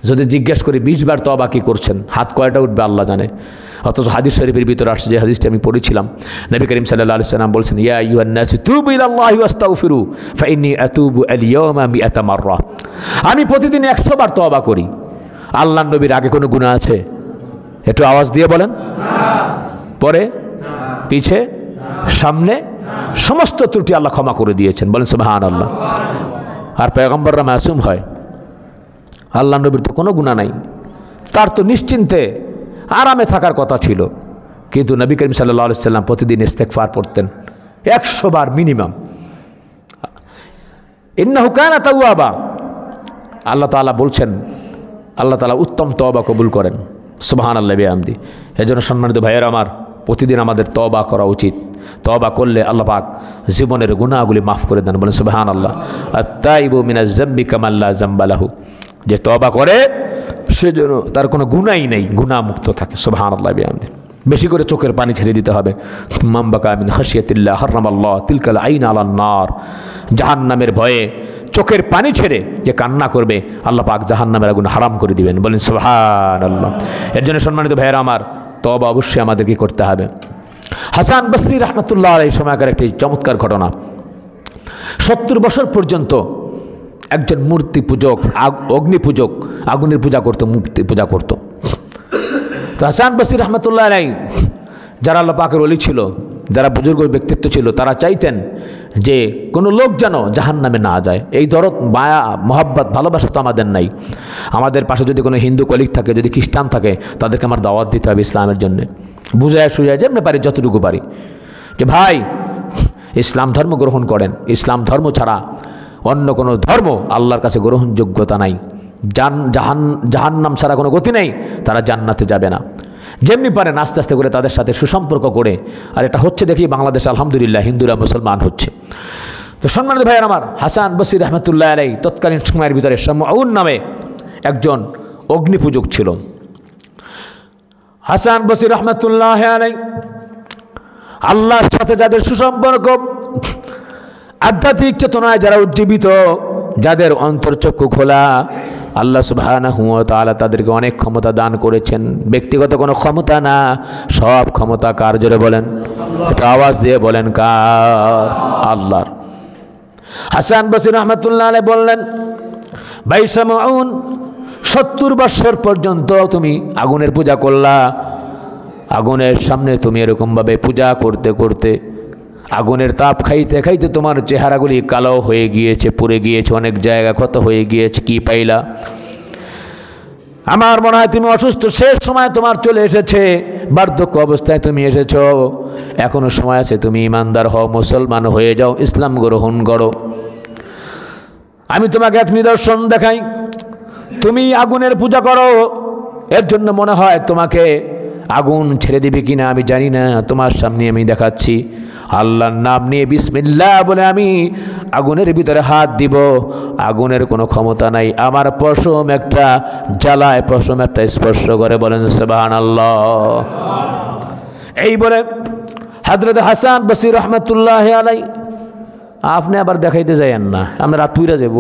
যদি জিজ্ঞেস করি 20 বার তওবা কি করছেন, হাত কয়টা উঠবে আল্লাহ জানে। অথচ হাদিস শরীফের ভিতরে আসছে, যে হাদিসটা আমি পড়েছিলাম, নবী করিম সাল্লাল্লাহু আলাইহি ওয়াসাল্লাম বলছেন, ইয়া আইয়ুহান নাসু তুবু ইলাল্লাহি ওয়াস্তাগফিরু ফাইন্নী আতুবু আল-ইয়াওমা 100 মাররা। আমি প্রতিদিন 100 বার তওবা করি। আল্লাহর নবীর আগে কোনো গুনাহ আছে? একটু আওয়াজ দিয়ে বলেন। পরে, পিছে, সামনে সমস্ত ত্রুটি আল্লাহ ক্ষমা করে দিয়েছেন, বলেন সুবহানাল্লাহ। আর পয়গম্বররা মাসুম হয়, আল্লাহর নবীর তো কোনো গুনাহ নাই, তার তো নিশ্চিন্তে আরামে থাকার কথা ছিল। কিন্তু নবী করিম সাল্লাল্লাহু আলাইহি ওয়াসাল্লাম প্রতিদিন ইস্তেগফার পড়তেন 100 বার মিনিমাম। ইন্নাহু কানা তাওয়াবা। আল্লাহ তাআলা বলছেন, আল্লাহ তাআলা উত্তম তওবা কবুল করেন। সুবহানাল্লাহি বিহামদি। এজন্য সম্মানিত ভাইয়েরা আমার, প্রতিদিন আমাদের তওবা করা উচিত। তওবা করলে আল্লাহ পাক জীবনের গুনাহগুলি মাফ করে দেন, বলেন সুবহানাল্লাহ। আত-তাইবু মিনাজ যামবি কামা লা যামবা লাহু। যে তওবা করে সেজন্য তার কোনো গুনাহই নেই, গুনাহমুক্ত থাকে। সুবহানাল্লাহি বিহামদি। বেশি করে চোখের পানি ছেড়ে দিতে হবে। মান বাকা মিন খাশিয়াতিল্লাহ হারামাল্লাহ তিলকাল আইন আলান নার। জাহান্নামের ভয়ে চোখের পানি ছেড়ে যে কান্না করবে, আল্লাহ পাক জাহান্নামের আগুন হারাম করে দিবেন, বলেন সুবহানাল্লাহ। এর জন্য সম্মানিত ভাইয়েরা আমার, তওবা অবশ্যই আমাদেরকে করতে হবে। হাসান বসরি রাহমাতুল্লাহ আলাইহি সময়কার একটি চমৎকার ঘটনা। 70 বছর পর্যন্ত একজন মূর্তি পূজক, অগ্নি পূজক, আগুনের পূজা করত, মূর্তি পূজা করত। তো হাসান বসরি রাহমাতুল্লাহ আলাইহি, যারা আল্লাহ পাকের ওলি ছিল, যারা বুজুর্গ ব্যক্তিত্ব ছিল, তারা চাইতেন যে কোনো লোক যেন জাহান্নামে না যায়। এই দরদ, মায়া, মহাব্বত, ভালোবাসা তো আমাদের নাই। আমাদের পাশে যদি কোনো হিন্দু কলিগ থাকে, যদি খ্রিস্টান থাকে, তাদেরকে আমার দাওয়াত দিতে হবে ইসলামের জন্য। বুঝায় সুঝায় যেমনি পারি, যতটুকু পারি, যে ভাই ইসলাম ধর্ম গ্রহণ করেন। ইসলাম ধর্ম ছাড়া অন্য কোনো ধর্ম আল্লাহর কাছে গ্রহণযোগ্যতা নাই। জাহান্নাম ছাড়া কোনো গতি নেই, তারা জান্নাতে যাবে না। যেমনি পারেন আস্তে আস্তে করে তাদের সাথে সুসম্পর্ক করে, আর এটা হচ্ছে দেখি বাংলাদেশে আলহামদুলিল্লাহ হিন্দুরা মুসলমান হচ্ছে। তো সম্মানিত ভাইয়ের আমার, হাসান বসরি রহমতুল্লাহ আলাইহি তৎকালীন সময়ের ভিতরে শামউন নামে একজন অগ্নিপূজক ছিল। হাসান বসরি রহমতুল্লাহ আলাইহি আল্লাহর সাথে যাদের সুসম্পর্ক, আধ্যাত্মিক চেতনায় যারা উজ্জীবিত, যাদের অন্তর্চক্ষু খোলা, আল্লাহ সুবহানাহু ওয়া তাআলা তাদেরকে অনেক ক্ষমতা দান করেছেন। ব্যক্তিগত কোনো ক্ষমতা না, সব ক্ষমতা কার? জোরে বলেন, একটা আওয়াজ দিয়ে বলেন, কার? আল্লাহর। হাসান বসরি রাহমাতুল্লাহ আলাইহি বললেন, ভাই শামউন, 70 বছর পর্যন্ত তুমি আগুনের পূজা করলা। আগুনের সামনে তুমি এরকমভাবে পূজা করতে করতে, আগুনের তাপ খাইতে খাইতে তোমার চেহারাগুলি কালো হয়ে গিয়েছে, পুড়ে গিয়েছে, অনেক জায়গা ক্ষত হয়ে গিয়েছে। কি পাইলা? আমার মনে হয় তুমি অসুস্থ, শেষ সময় তোমার চলে এসেছে, বার্ধক্য অবস্থায় তুমি এসেছো। এখনো সময় আছে, তুমি ইমানদার হও, মুসলমান হয়ে যাও, ইসলাম গ্রহণ করো। আমি তোমাকে এক নিদর্শন দেখাই, তুমি আগুনের পূজা করো, এর জন্য মনে হয় তোমাকে আগুন ছেড়ে দিবে কিনা আমি জানি না। তোমার সামনে আমি দেখাচ্ছি, আল্লাহর নাম নিয়ে বিসমিল্লাহ বলে আমি আগুনের ভিতরে হাত দিব। আগুনের কোনো ক্ষমতা নাই, আমার পশম একটা জ্বালায়, পশম একটা স্পর্শ করে, বলেন সুবহানাল্লাহ। এই বলে হযরত হাসান বসরি রহমাতুল্লাহ আলাইহি, আপনি আবার দেখাইতে যাইয়েন না, আমরা রাত পুইরা যাব।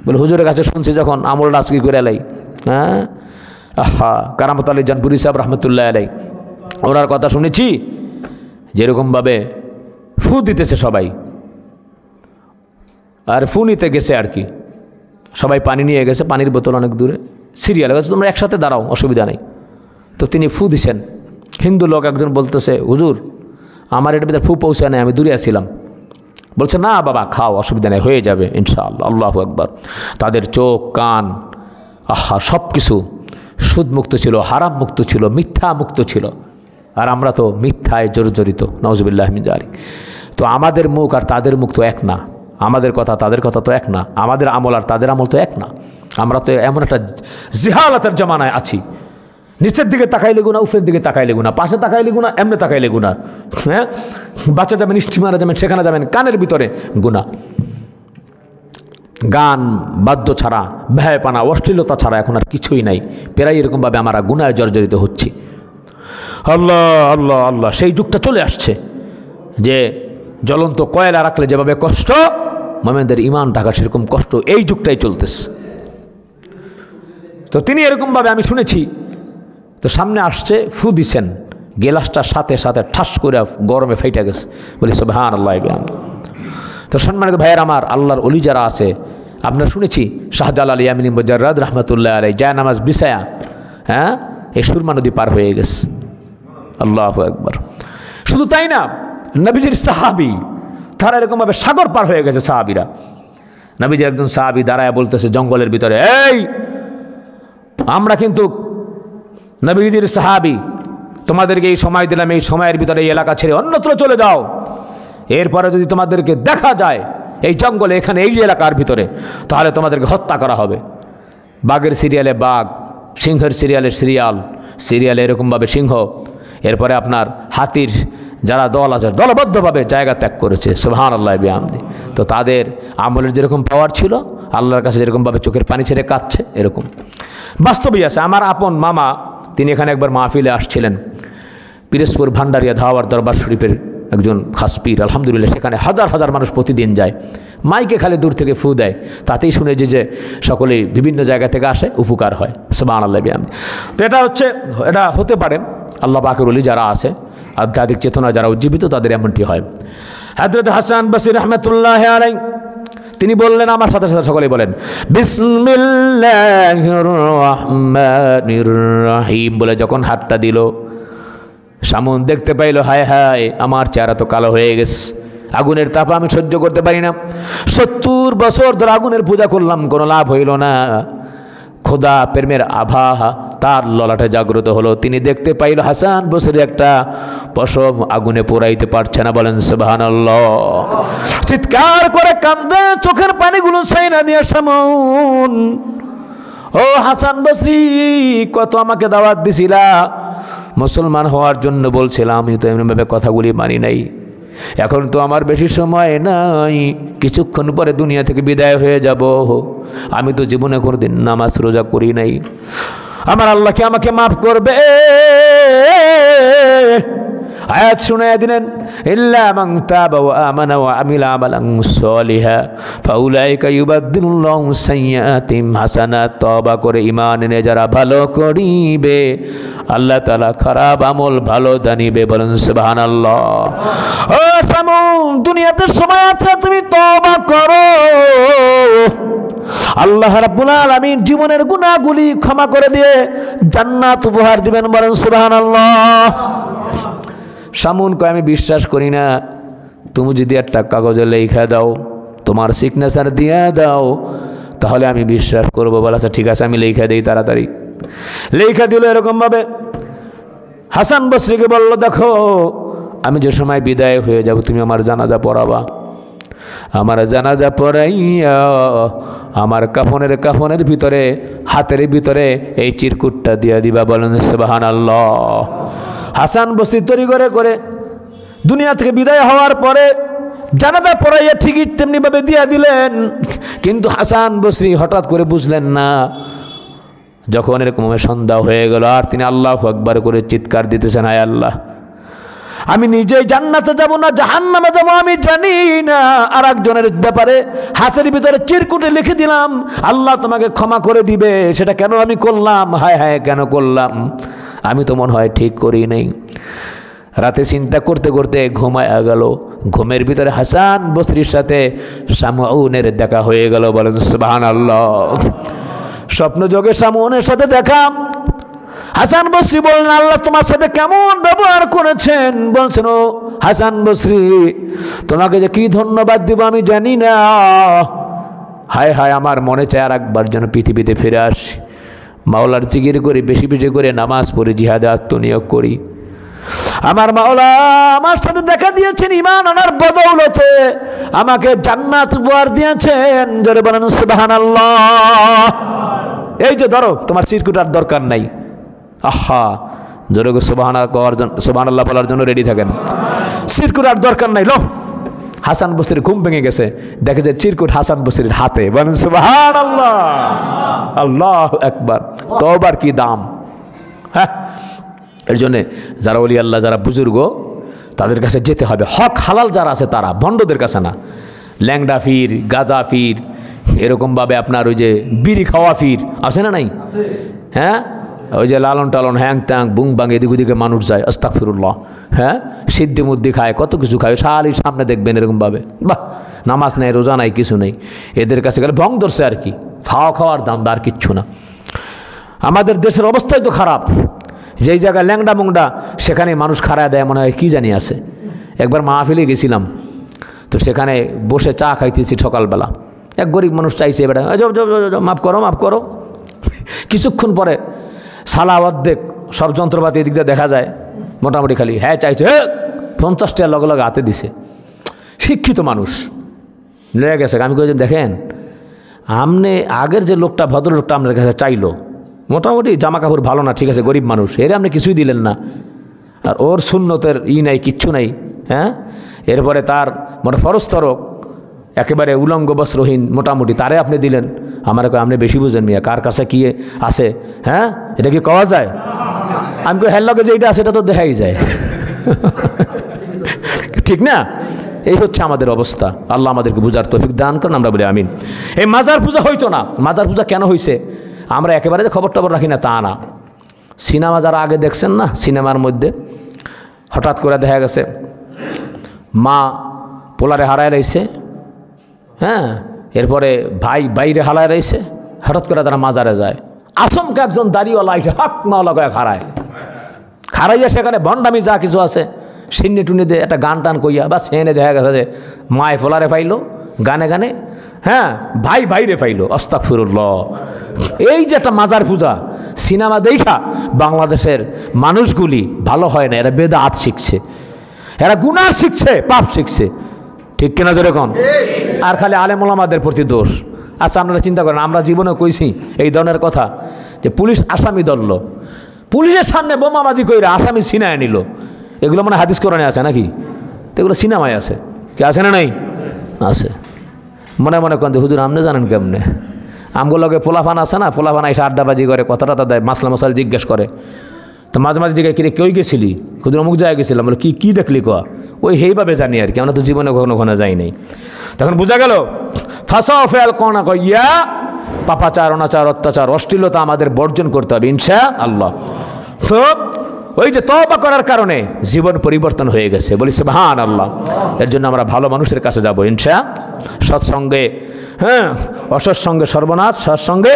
বলে হুজুরের কাছে শুনছি যখন, আমল রাজকি করে এলাই। হ্যাঁ, আহা, কারামত আলী জানপুরি সাহেব রহমতুল্লাহ আলাইহি, ওনার কথা শুনেছি, যেরকমভাবে ফু দিতেছে সবাই, আর ফু নিতে গেছে আর কি, সবাই পানি নিয়ে গেছে, পানির বোতল অনেক দূরে, সিরিয়ালে গেছে, তোমরা একসাথে দাঁড়াও, অসুবিধা নেই। তো তিনি ফু দিছেন। হিন্দু লোক একজন বলতেছে, হুজুর আমার এটার ভিতরে ফু পৌঁছায় নাই, আমি দূরে আসছিলাম। বলছে, না বাবা খাও, অসুবিধা নেই, হয়ে যাবে ইনশাআল্লাহ। আল্লাহু আকবার। তাদের চোখ, কান, আহা, সব কিছু সুদমুক্ত ছিল, হারাম মুক্ত ছিল, মিথ্যা মুক্ত ছিল। আর আমরা তো মিথ্যায় জর্জরিত, নাউজুবিল্লাহ মিন যালিক। তো আমাদের মুখ আর তাদের মুখ তো এক না, আমাদের কথা তাদের কথা তো এক না, আমাদের আমল আর তাদের আমল তো এক না। আমরা তো এমন একটা জিহালাতের জামানায় আছি, নিচের দিকে তাকাইলে গুণা, উপরের দিকে তাকাইলে গুণা, পাশে তাকাইলে গুণা, এমনি তাকাইলে গুণা। হ্যাঁ, বাচ্চা যাবেন, স্টিমারে যাবেন, সেখানে যাবেন, কানের ভিতরে গুণা। গান বাদ্য ছাড়া, ভয়পানা, অশ্লীলতা ছাড়া এখন আর কিছুই নাই। প্রায় এরকমভাবে আমরা গুনায় জর্জরিত হচ্ছি। আল্লাহ আল্লাহ আল্লাহ, সেই যুগটা চলে আসছে যে জ্বলন্ত কয়লা রাখলে যেভাবে কষ্ট, মোমেনদের ইমান ঢাকা সেরকম কষ্ট এই যুগটাই চলতেছে। তো তিনি এরকমভাবে আমি শুনেছি, তো সামনে আসছে, ফু দিছেন, গেলাসটার সাথে সাথে ঠাস করে গরমে ফাইটা গেছে। বলি সুবহানাল্লাহ। তো সম্মানিত ভাইয়ের আমার, আল্লাহর ওলি যারা আছে, আপনার শুনেছি শাহজালাল ইয়ামিনী মুজাররাদ রহমতুল্লাহ আলাইহি জায়নামাজ বিছায়া, হ্যাঁ, এই সুরমা নদী পার হয়ে গেছে। আল্লাহু আকবার। শুধু তাই না, নবীজির সাহাবী তারা এরকমভাবে সাগর পার হয়ে গেছে। সাহাবীরা, নবীজির একজন সাহাবী দাঁড়ায় বলতেছে জঙ্গলের ভিতরে, এই আমরা কিন্তু নবীজির সাহাবী, তোমাদেরকে এই সময় দিলাম, এই সময়ের ভিতরে এই এলাকা ছেড়ে অন্যত্র চলে যাও। এরপরে যদি তোমাদেরকে দেখা যায় এই জঙ্গলে, এখানে এই এলাকার ভিতরে, তাহলে তোমাদেরকে হত্যা করা হবে। বাঘের সিরিয়ালে বাঘ, সিংহের সিরিয়ালে সিরিয়ালে এরকমভাবে সিংহ, এরপরে আপনার হাতির যারা দল আছে দলবদ্ধভাবে জায়গা ত্যাগ করেছে। সুবহানাল্লাহ বিহামদি। তো তাদের আমলের যেরকম পাওয়ার ছিল, আল্লাহর কাছে যেরকমভাবে চোখের পানি ছেড়ে কাঁদছে, এরকম বাস্তবেই আছে। আমার আপন মামা, তিনি এখানে একবার মাহফিলে আসছিলেন, পিরোজপুর ভান্ডারিয়া ধাওয়ার দরবার শরীফের একজন খাস পীর, আলহামদুলিল্লাহ। সেখানে হাজার হাজার মানুষ প্রতিদিন যায়, মাইকে খালি দূর থেকে ফু দেয়, তাতেই শুনে যে সকলেই বিভিন্ন জায়গা থেকে আসে, উপকার হয়। সুবহানাল্লাহ বিহামদি। তো এটা হতে পারে আল্লাহ পাকের ওলি যারা আছে, আধ্যাত্মিক চেতনা যারা উজ্জীবিত, তাদের এমনটি হয়। হযরত হাসান বসরি রহমতুল্লাহ আলাইহি তিনি বললেন, আমার সাথে সাথে সকলেই বলেন বিসমিল্লাহির রহমানির রহিম বলে যখন হাতটা দিল, সামুন দেখতে পাইল, হায় হায় আমার চেহারা তো কালো হয়ে গেছে, আগুনের তাপ আমি সহ্য করতে পারি না। 70 বছর ধরে আগুনের পূজা করলাম, কোনো লাভ হইল না। খোদা প্রেমের আভা তার ললাটে জাগ্রত হলো, তিনি দেখতে পাইল হাসান বসরি একটা পশম আগুনে পোড়াইতে পারছে না। বলেন সুবহানাল্লাহ। চিৎকার করে কান্দে, চোখের পানিগুলো ছাইনা দিয়ে সামুন, ও হাসান বসরি, কত আমাকে দাওয়াত দিছিলা, মুসলমান হওয়ার জন্য বলছিলাম, আমি তো এমনিভাবে কথাগুলি মানি নাই। এখন তো আমার বেশি সময় নাই, কিছুক্ষণ পরে দুনিয়া থেকে বিদায় হয়ে যাব। আমি তো জীবনে কোনোদিন নামাজ রোজা করি নাই, আমার আল্লাহ কি আমাকে মাফ করবে? আয়াত শুনাইয়া দিলেন, ইল্লা মান তাবা ওয়া আমানা ওয়া আমিলা আমালান সালিহা ফাউলাইকা ইউবাদদিলুল্লাহু সাইয়্যাতিহিম হাসানাত। তওবা করে ঈমান এনে যারা ভালো করিবে, আল্লাহ তাআলা খারাপ আমল ভালো জানিবে। বলেন সুবহানাল্লাহ। ও সামুন, দুনিয়াতে সময় আছে, তুমি তওবা করো, আল্লাহ রাব্বুল আলামিন জীবনের গুনাহগুলি ক্ষমা করে দিয়ে জান্নাত উপহার দিবেন। বলেন সুবহানাল্লাহ। সামুন কয়, আমি বিশ্বাস করি না, তুমি যদি একটা কাগজে লেখা দাও, তোমার সিগনেচার দিয়ে দাও, তাহলে আমি বিশ্বাস করবো। বলে আচ্ছা ঠিক আছে, আমি লেখা দিই। তাড়াতাড়ি লেখা দিল এরকমভাবে। হাসান বসরিকে বলল, দেখো আমি যে সময় বিদায় হয়ে যাব, তুমি আমার জানাজা পড়াবা, আমার জানাজা পড়াইয়া আমার কাফনের ভিতরে, হাতের ভিতরে এই চিরকুটটা দিয়া দিবা। বলেন সুবহানাল্লাহ। হাসান বসরি তৈরি করে দুনিয়া থেকে বিদায় হওয়ার পরে জানাজা পড়াইয়া ঠিকই তেমনিভাবে দিয়া দিলেন। কিন্তু হাসান বসরি হঠাৎ করে বুঝলেন না, যখন এরকম সন্ধ্যা হয়ে গেল, আর তিনি আল্লাহু আকবার করে চিৎকার দিতেছেন, হায় আল্লাহ, আমি নিজেই জান্নাতে যাব না জাহান্নামে যাব আমি জানি না, আর একজনের ব্যাপারে হাতের ভিতরে চিরকুটে লিখে দিলাম, আল্লাহ তোমাকে ক্ষমা করে দিবে, সেটা কেন আমি করলাম? হায় হায় কেন করলাম? আমি তো মনে হয় ঠিক করি নাই। রাতে চিন্তা করতে করতে ঘুমায় গেল। ঘুমের ভিতরে হাসান বসরির সাথে শামউনের দেখা হয়ে গেল। বলেন সুবহানাল্লাহ। স্বপ্ন যোগে শামউনের সাথে দেখা। হাসান বসরি বললেন, আল্লাহ তোমার সাথে কেমন ব্যবহার করেছেন? বলছেন, ও হাসান বসরি, তোমাকে যে কি ধন্যবাদ দিব আমি জানি না। হায় হায়, আমার মনে চায় আর একবার যেন পৃথিবীতে ফিরে আসি, মাওলার জিকির করি, বেশি বেশি করে নামাজ পড়ি, জিহাদে আত্মনিয়োগ করি। আমার মাওলা আমার সাথে দেখা দিয়েছেন, ঈমান আনার বদৌলতে আমাকে জান্নাত উপহার দিয়েছেন। জোরে বলেন সুবহানাল্লাহ। এই যে ধরো, তোমার চিরকুটার দরকার নাই। আহা, জোরে সুবহানাল্লাহ বলার জন্য রেডি থাকেন। চিরকুটার দরকার নাই। লো, হাসান বসরির ঘুম ভেঙে গেছে, দেখে যে চিরকুট হাসান বসরির হাতে। বলেন সুবহানাল্লাহ। আল্লাহু আকবার। তওবার কি দাম! হ্যাঁ, এর জন্যে যারা ওলি আল্লাহ, যারা বুজুর্গ, তাদের কাছে যেতে হবে। হক হালাল যারা আছে তারা, ভণ্ডদের কাছে না। ল্যাংডা ফির, গাজা ফির, এরকমভাবে আপনার ওই যে বিড়ি খাওয়া ফির আছে না নাই? হ্যাঁ, ওই যে লালন টালন হ্যাং ত্যাং বুং বাং এদিক ওদিকে মানুষ যায়, আস্তাগফিরুল্লাহ। হ্যাঁ, সিদ্ধি মুদ্দি খায়, কত কিছু খায়, শালির সামনে দেখবেন এরকমভাবে। বাহ, নামাজ নেই, রোজা নাই, কিছু নেই। এদের কাছে গেলে ভং ধরছে আর কি, খাওয়ার দাম আর কিচ্ছু না। আমাদের দেশের অবস্থাই তো খারাপ। যেই জায়গায় ল্যাংডা মুংডা সেখানে মানুষ খাড়া দেয়, মনে হয় কী জানি আছে। একবার মাহফিলে গেছিলাম, তো সেখানে বসে চা খাইতেছি সকালবেলা। এক গরিব মানুষ চাইছে, এবার মাফ করো মাফ করো। কিছুক্ষণ পরে সালা অর্ধেক সব যন্ত্রপাতি এদিক দিয়ে দেখা যায়, মোটামুটি খালি হ্যাঁ চাইছে, 50 টাকা লগে লগে হাতে দিছে। শিক্ষিত মানুষ লেগে গেছে। আমি কই, দেখেন আমনে আগের যে লোকটা, ভদ্রলোকটা আপনার কাছে চাইলো, মোটামুটি জামা কাপড় ভালো না, ঠিক আছে, গরিব মানুষ, এর আপনি কিছুই দিলেন না। আর ওর সুন্নতের নাই, কিচ্ছু নাই। হ্যাঁ, এরপরে তার মানে ফরস্তরক একেবারে উলঙ্গ বস্ত্রহীন মোটামুটি, তারে আপনি দিলেন। আমার আপনি বেশি বুঝেন মিয়া, কার কাছে কি আছে। হ্যাঁ, এটা কি কওয়া যায়? আমি কই হ্যাঁ, লগে যে এটা আছে এটা তো দেখাই যায়। ঠিক না? এই হচ্ছে আমাদের অবস্থা। আল্লাহ আমাদেরকে বুঝার তৌফিক দান করেন, আমরা বলি আমিন। এই মাজার পূজা হইতো না। মাজার পূজা কেন হয়েছে? আমরা একেবারে যে খবর টবর রাখি না তা না। সিনেমা যারা আগে দেখছেন না, সিনেমার মধ্যে হঠাৎ করে দেখা গেছে মা পোলারে হারায় রয়েছে, হ্যাঁ, এরপরে ভাই বাইরে হারায় রয়েছে, হঠাৎ করে তারা মাজারে যায়। আসমকে একজন দাঁড়িয়েওয়ালা এসে হাক মাওলা গয়া খারাইয়া সেখানে ভণ্ডামি যা কিছু আছে সিন্নি টুনি দিয়ে একটা গান টান কইয়া বা সেনে দেখা গেছে যে মায় ফোলারে পাইলো গানে গানে, হ্যাঁ, ভাই বাইরে পাইলো, আস্তাগফিরুল্লাহ। এই যে একটা মাজার পূজা, সিনেমা দেখা বাংলাদেশের মানুষগুলি ভালো হয় না, এরা বেদাত শিখছে, এরা গুনাহ শিখছে, পাপ শিখছে। ঠিক কিনা যেরকম? আর খালি আলেম ওলামাদের প্রতি দোষ। আচ্ছা, আপনারা চিন্তা করেন, আমরা জীবনে কইছি এই ধরনের কথা যে পুলিশ আসামি ধরলো, পুলিশের সামনে বোমাবাজি কইরা আসামি ছিনায় নিল, এগুলো মানে হাদিস কোরআনে আছে নাকি? তো এগুলো সিনেমায় আছে, কি আছে না নাই? আছে। মনে মনে করেন যে হুজুর আপনি জানেন কেমনে? আমগুলোকে পোলাফান আছে না, পোলাফান এসে আড্ডাবাজি করে, কথা টথা দেয়, মাসলা মশাল জিজ্ঞেস করে। তো মাঝে মাঝে জিজ্ঞাসা কিরে কই গেছিলি? হুজুর অমুক জায়গায় গেছিলাম। বলে কি দেখলি কয়া? ওই সেইভাবে জানি আর কি, আমরা তো জীবনে কখনো কখনো যাই নাই। তখন বোঝা গেল ফাঁসা ফেল কনা কইয়া পাপাচার, অনাচার, অত্যাচার, অশ্লীলতা আমাদের বর্জন করতে হবে ইনশাআল্লাহ। তো ওই যে তওবা করার কারণে জীবন পরিবর্তন হয়ে গেছে, বলি সুবহানাল্লাহ। এর জন্য আমরা ভালো মানুষের কাছে যাব ইনশাআল্লাহ। সৎসঙ্গে, হ্যাঁ, অসৎসঙ্গে সর্বনাশ, সৎসঙ্গে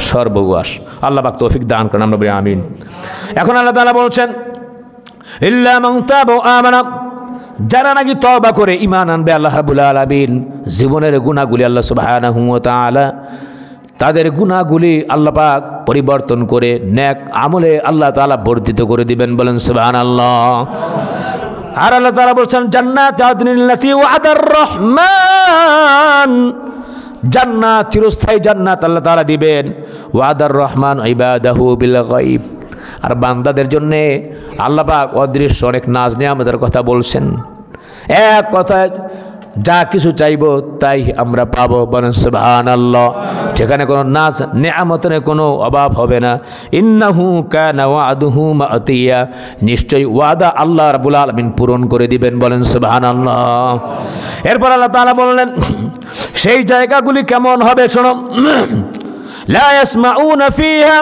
সর্বনাশ। আল্লাহ পাক তৌফিক দান করেন, আমরা বলি আমিন। এখন আল্লাহ তাআলা বলছেন ইল্লা মান তাবা ওয়া আমানা, যারা নাকি তওবা করে ঈমান আনবে, আল্লাহ রাব্বুল আলামিন জীবনের গুনাহগুলি আল্লাহ সুবহানাহু ওয়া তাআলা তাদের গুনাহগুলি আল্লাহ পাক পরিবর্তন করে নেক আমলে আল্লাহ তাআলা বর্ধিত করে দিবেন, বলেন সুবহানাল্লাহ। আর আল্লাহ তাআলা বলছেন জান্নাত আদনিল্লাতি ওয়াদার রহমান, জান্নাত চিরস্থায়ী জান্নাত আল্লাহ তাআলা দিবেন। ওয়াদার রহমান ইবাদাহু বিল গায়ব, আর বান্দাদের জন্য আল্লাহ পাক অদৃশ্য অনেক নাজ নিয়ামতের কথা বলছেন। এক কথায় যা কিছু চাইব তাই আমরা পাবো, বলেন সুবহানাল্লাহ। সেখানে কোনো নাজ নিয়ামতের কোনো অভাব হবে না। ইন্নাহু কানা ওয়াদুহু মাতিয়া, নিশ্চয়ই ওয়াদা আল্লাহ রাব্বুল আলামিন পূরণ করে দিবেন, বলেন সুবহানাল্লাহ। এরপর আল্লাহ তাআলা বললেন সেই জায়গাগুলি কেমন হবে শোনো। লা ইয়াসমাউনা ফিহা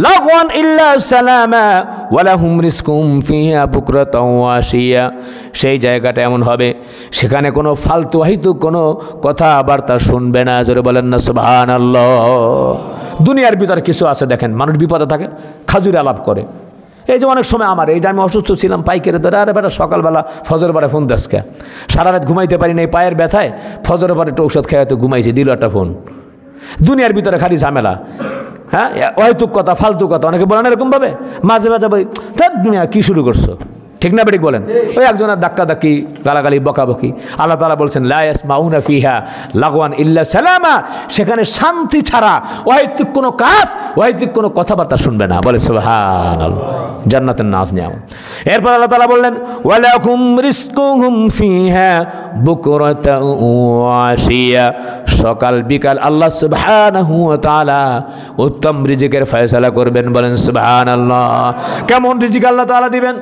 লাগওয়ান ইল্লা সালামা ওয়া লাহুম রিজকুম ফিহা বুকরাতাও ওয়া আশিয়া, সেই জায়গাটা এমন হবে সেখানে কোনো ফালতু হাইতু কোনো কথাবার্তা শুনবে না, জোরে বলেন না সুবহানাল্লাহ। দুনিয়ার ভিতরে কিছু আছে, দেখেন মানুষ বিপদে থাকে খাজুরে আলাপ করে। এই যে অনেক সময় আমার, এই যে আমি অসুস্থ ছিলাম পাইকারি ধরে, আরে বেটা সকালবেলা ফজর পরে ফোন দেশকে, সারা রাত ঘুমাইতে পারি না এই পায়ের ব্যথায়, ফজরের পরে একটু ঔষধ খেয়ে তো ঘুমাইছি, দিল একটা ফোন। দুনিয়ার ভিতরে খালি ঝামেলা, হ্যাঁ, অহেতুক কথা, ফালতু কথা। অনেকে বলেন এরকমভাবে, মাঝে মাঝে বই দুনিয়া কী শুরু করছো, ঠিক না বেঠিক বলেন? ওই একজনের ধাক্কা ধাক্কি, গালাগালি, বকাবকি। আল্লাহ তাআলা বলছেন লা ইয়াসমাউনা ফিহা লাগওয়ান ইল্লা সালামা, সেখানে শান্তি ছাড়া অহেতুক কোনো কাজ, অহেতুক কোনো কথাবার্তা শুনবে না, বলে সুবহানাল্লাহ। জান্নাতের নাজ নিয়ামত। এরপর আল্লাহ তাআলা বললেন ওয়ালাকুম রিজকুহুম ফিহা বুকরাতাও ওয়া আশিয়া, সকাল বিকাল আল্লাহ সুবহানাহু ওয়া তাআলা উত্তম রিজিকের ফয়সালা করবেন, বলেন সুবহানাল্লাহ। কেমন রিজিক আল্লাহ তাআলা দিবেন?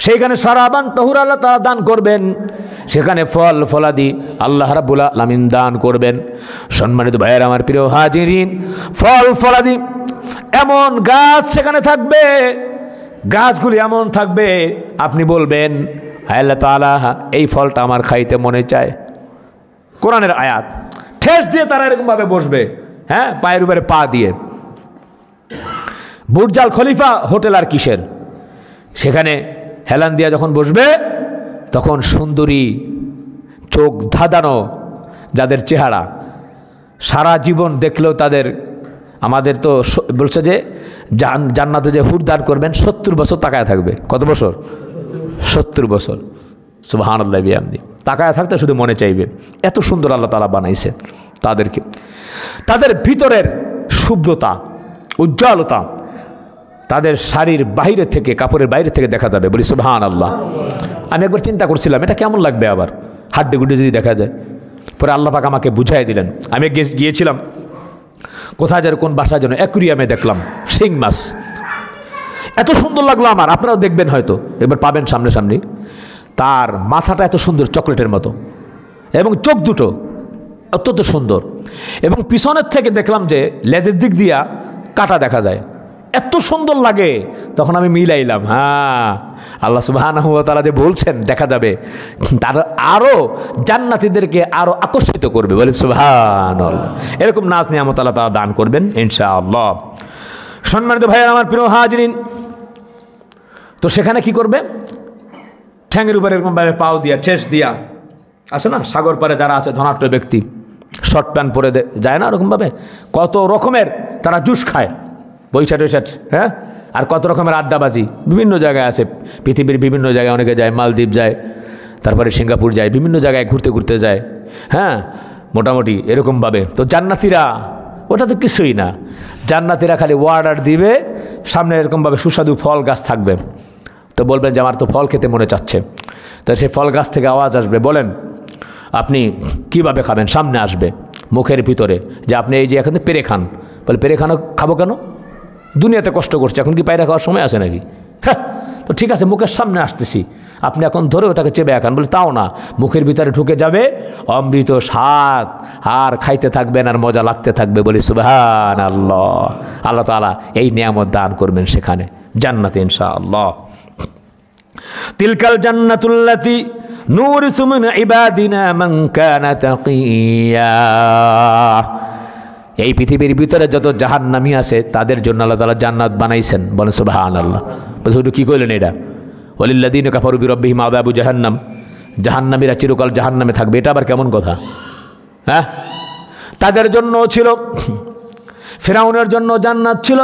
সেইখানে সারাবান তহুর আল্লাহ তাআলা দান করবেন, সেখানে ফল ফলাদি আল্লাহ রাব্বুল আলামিন দান করবেন। সম্মানিত ভাইয়ের আমার প্রিয় হাজিরিন, ফল ফলাদি এমন গাছ সেখানে থাকবে, গাছগুলি এমন থাকবে আপনি বলবেন আল্লাহ তাআলা এই ফলটা আমার খাইতে মনে চায়। কোরআনের আয়াত। ঠেস দিয়ে তারা এরকমভাবে বসবে, হ্যাঁ, পায়ের উপরে পা দিয়ে। বুর্জাল খলিফা হোটেল আর কিসের, সেখানে হেলান দিয়া যখন বসবে তখন সুন্দরী চোখ ধাঁধানো যাদের চেহারা, সারা জীবন দেখলেও তাদের, আমাদের তো বলছে যে জান্নাতে যে হুর দান করবেন 70 বছর তাকায় থাকবে। কত বছর? 70 বছর। সুবহানাল্লাহ বিহামদি। তাকায় থাকতে শুধু মনে চাইবে, এত সুন্দর আল্লাহ তাআলা বানাইছে তাদেরকে। তাদের ভিতরের শুভ্রতা, উজ্জ্বলতা তাদের শাড়ির বাইরে থেকে, কাপড়ের বাইরে থেকে দেখা যাবে। বলি সুবহানাল্লাহ। আমি একবার চিন্তা করছিলাম এটা কেমন লাগবে আবার হাড্ডি গুড্ডি যদি দেখা যায়। পরে আল্লাহ পাক আমাকে বুঝাই দিলেন। আমি গিয়েছিলাম কোথায় যেন, কোন বাসায় যেন, অ্যাকুরিয়ামে দেখলাম শিং মাছ, এত সুন্দর লাগলো আমার। আপনারাও দেখবেন হয়তো, এবার পাবেন সামনাসামনি। তার মাথাটা এত সুন্দর চকলেটের মতো, এবং চোখ দুটো অত্যন্ত সুন্দর, এবং পিছনের থেকে দেখলাম যে লেজের দিক দিয়া কাটা দেখা যায়, এত সুন্দর লাগে। তখন আমি মিলাইলাম, হ্যাঁ আল্লাহ সুবহানাহু ওয়া তাআলা যে বলছেন দেখা যাবে, তার আরও জান্নাতীদেরকে আরও আকর্ষিত করবে। বলে সুবহানাল্লাহ। এরকম নাজ নিয়ামত আল্লাহ তাআলা দান করবেন ইনশাআল্লাহ। সম্মানিত ভাইয়ের আমার প্রিয় হাজিরিন, তো সেখানে কি করবে? ঠ্যাঙের উপরে এরকমভাবে পাও দিয়া, ঠেস দিয়া আসে না, সাগর পারে যারা আছে ধনাঢ্য ব্যক্তি, শর্ট প্যান্ট পরে যায় না, ওরকমভাবে কত রকমের তারা জুস খায়, বৈশাট ওইশাট, হ্যাঁ, আর কত রকমের আড্ডাবাজি বিভিন্ন জায়গায় আছে। পৃথিবীর বিভিন্ন জায়গায় অনেকে যায়, মালদ্বীপ যায়, তারপরে সিঙ্গাপুর যায়, বিভিন্ন জায়গায় ঘুরতে ঘুরতে যায়, হ্যাঁ, মোটামুটি এরকমভাবে। তো জান্নাতীরা ওটা তো কিছুই না, জান্নাতীরা খালি অর্ডার দিবে, সামনে এরকমভাবে সুস্বাদু ফল গাছ থাকবে, তো বলবেন যে আমার তো ফল খেতে মনে চাচ্ছে, তো সেই ফল গাছ থেকে আওয়াজ আসবে, বলেন আপনি কিভাবে খাবেন, সামনে আসবে মুখের ভিতরে যে আপনি এই যে এখানে পেরে খান। বলে পেরে খাবো কেন? দুনিয়াতে কষ্ট করছে, এখন কি পায়রা খাওয়ার সময় আছে নাকি? হ্যাঁ, তো ঠিক আছে মুখের সামনে আসতেছি, আপনি এখন ধরে ওটাকে চেপে খান। বলে তাও না, মুখের ভিতরে ঢুকে যাবে অমৃত স্বাদ, আর খাইতে থাকবেন আর মজা লাগতে থাকবে। বলি সুবহানাল্লাহ। আল্লাহ তাআলা এই নিয়ামত দান করবেন সেখানে জান্নাতে ইনশাআল্লাহ। তিলকাল জান্নাতুল্লাতী নুরিসু মিন ইবাদিনা মান কানা তাকিয়া। এই পৃথিবীর ভিতরে যত জাহান্নামী আছে তাদের জন্য আল্লাহ তাআলা জান্নাত বানাইছেন। বলেন সুবহানাল্লাহ। বলতে কি কইলেন এটা? ওয়ালিল্লাযীনা কাফারু বিরাব্বিহিম আযাবু জাহান্নাম, জাহান্নামীরা চিরকাল জাহান্নামে থাকবে, এটা আবার কেমন কথা? হ্যাঁ, তাদের জন্য ছিল, ফিরাউনের জন্য জান্নাত ছিল,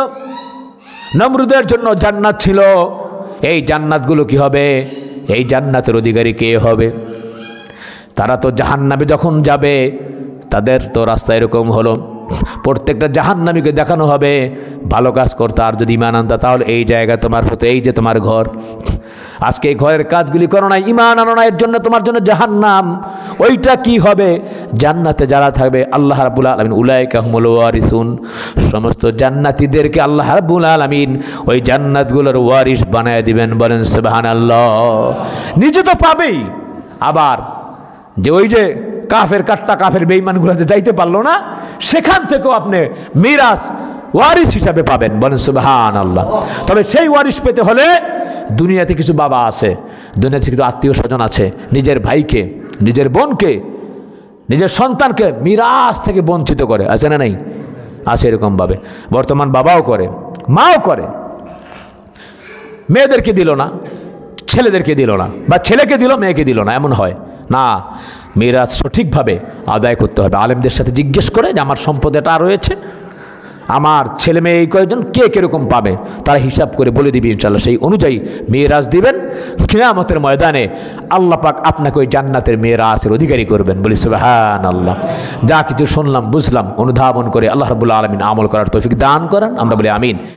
নমরুদের জন্য জান্নাত ছিল। এই জান্নাতগুলো কি হবে? এই জান্নাতের অধিকারী কে হবে? তারা তো জাহান্নামে যখন যাবে তাদের তো রাস্তা এরকম হলো, প্রত্যেকটা জাহান্নামীকে দেখানো হবে ভালো কাজ করতে, আর যদি ঈমান আনতা তাহলে এই জায়গা তোমার হতো, এই যে তোমার ঘর, আজকে এই ঘরের কাজগুলি করো না, ঈমান আনো না, এর জন্য তোমার জন্য জাহান্নাম। ওইটা কি হবে? জান্নাতে যারা থাকবে আল্লাহ রাব্বুল আলামিন উলাইকা হুমুল ওয়ারিসুন, সমস্ত জান্নাতীদেরকে আল্লাহ রাব্বুল আলামিন ওই জান্নাতগুলোর ওয়ারিস বানায় দিবেন। বলেন সুবহানাল্লাহ। নিজে তো পাবেই, আবার যে ওই যে কাফের কাট্টা কাফের বেঈমানগুলো যে যাইতে পারলো না, সেখান থেকেও আপনি মিরাস ওয়ারিস হিসাবে পাবেন। বলেন সুবহানাল্লাহ। তবে সেই ওয়ারিস পেতে হলে দুনিয়াতে কিছু বাবা আছে, দুনিয়াতে কিছু আত্মীয় স্বজন আছে, নিজের ভাইকে, নিজের বোনকে, নিজের সন্তানকে মিরাস থেকে বঞ্চিত করে, আছে না নাই? আছে এরকমভাবে। বর্তমান বাবাও করে, মাও করে, মেয়েদেরকে দিল না, ছেলেদেরকে দিল না, বা ছেলেকে দিল মেয়েকে দিল না, এমন হয় না। মিরাজ সঠিকভাবে আদায় করতে হবে, আলেমদের সাথে জিজ্ঞেস করে যে আমার সম্পদ এটা রয়েছে, আমার ছেলে মেয়ে এই কয়েকজন কে কীরকম পাবে, তারা হিসাব করে বলে দিবি ইনশাআল্লাহ, সেই অনুযায়ী মিরাজ দিবেন। কিয়ামতের ময়দানে আল্লাহ পাক আপনাকে ওই জান্নাতের মিরাজের অধিকারী করবেন। বলি সুবহানাল্লাহ। যা কিছু শুনলাম বুঝলাম অনুধাবন করে আল্লাহ রাব্বুল আলামিন আমল করার তৌফিক দান করেন, আমরা বলি আমিন।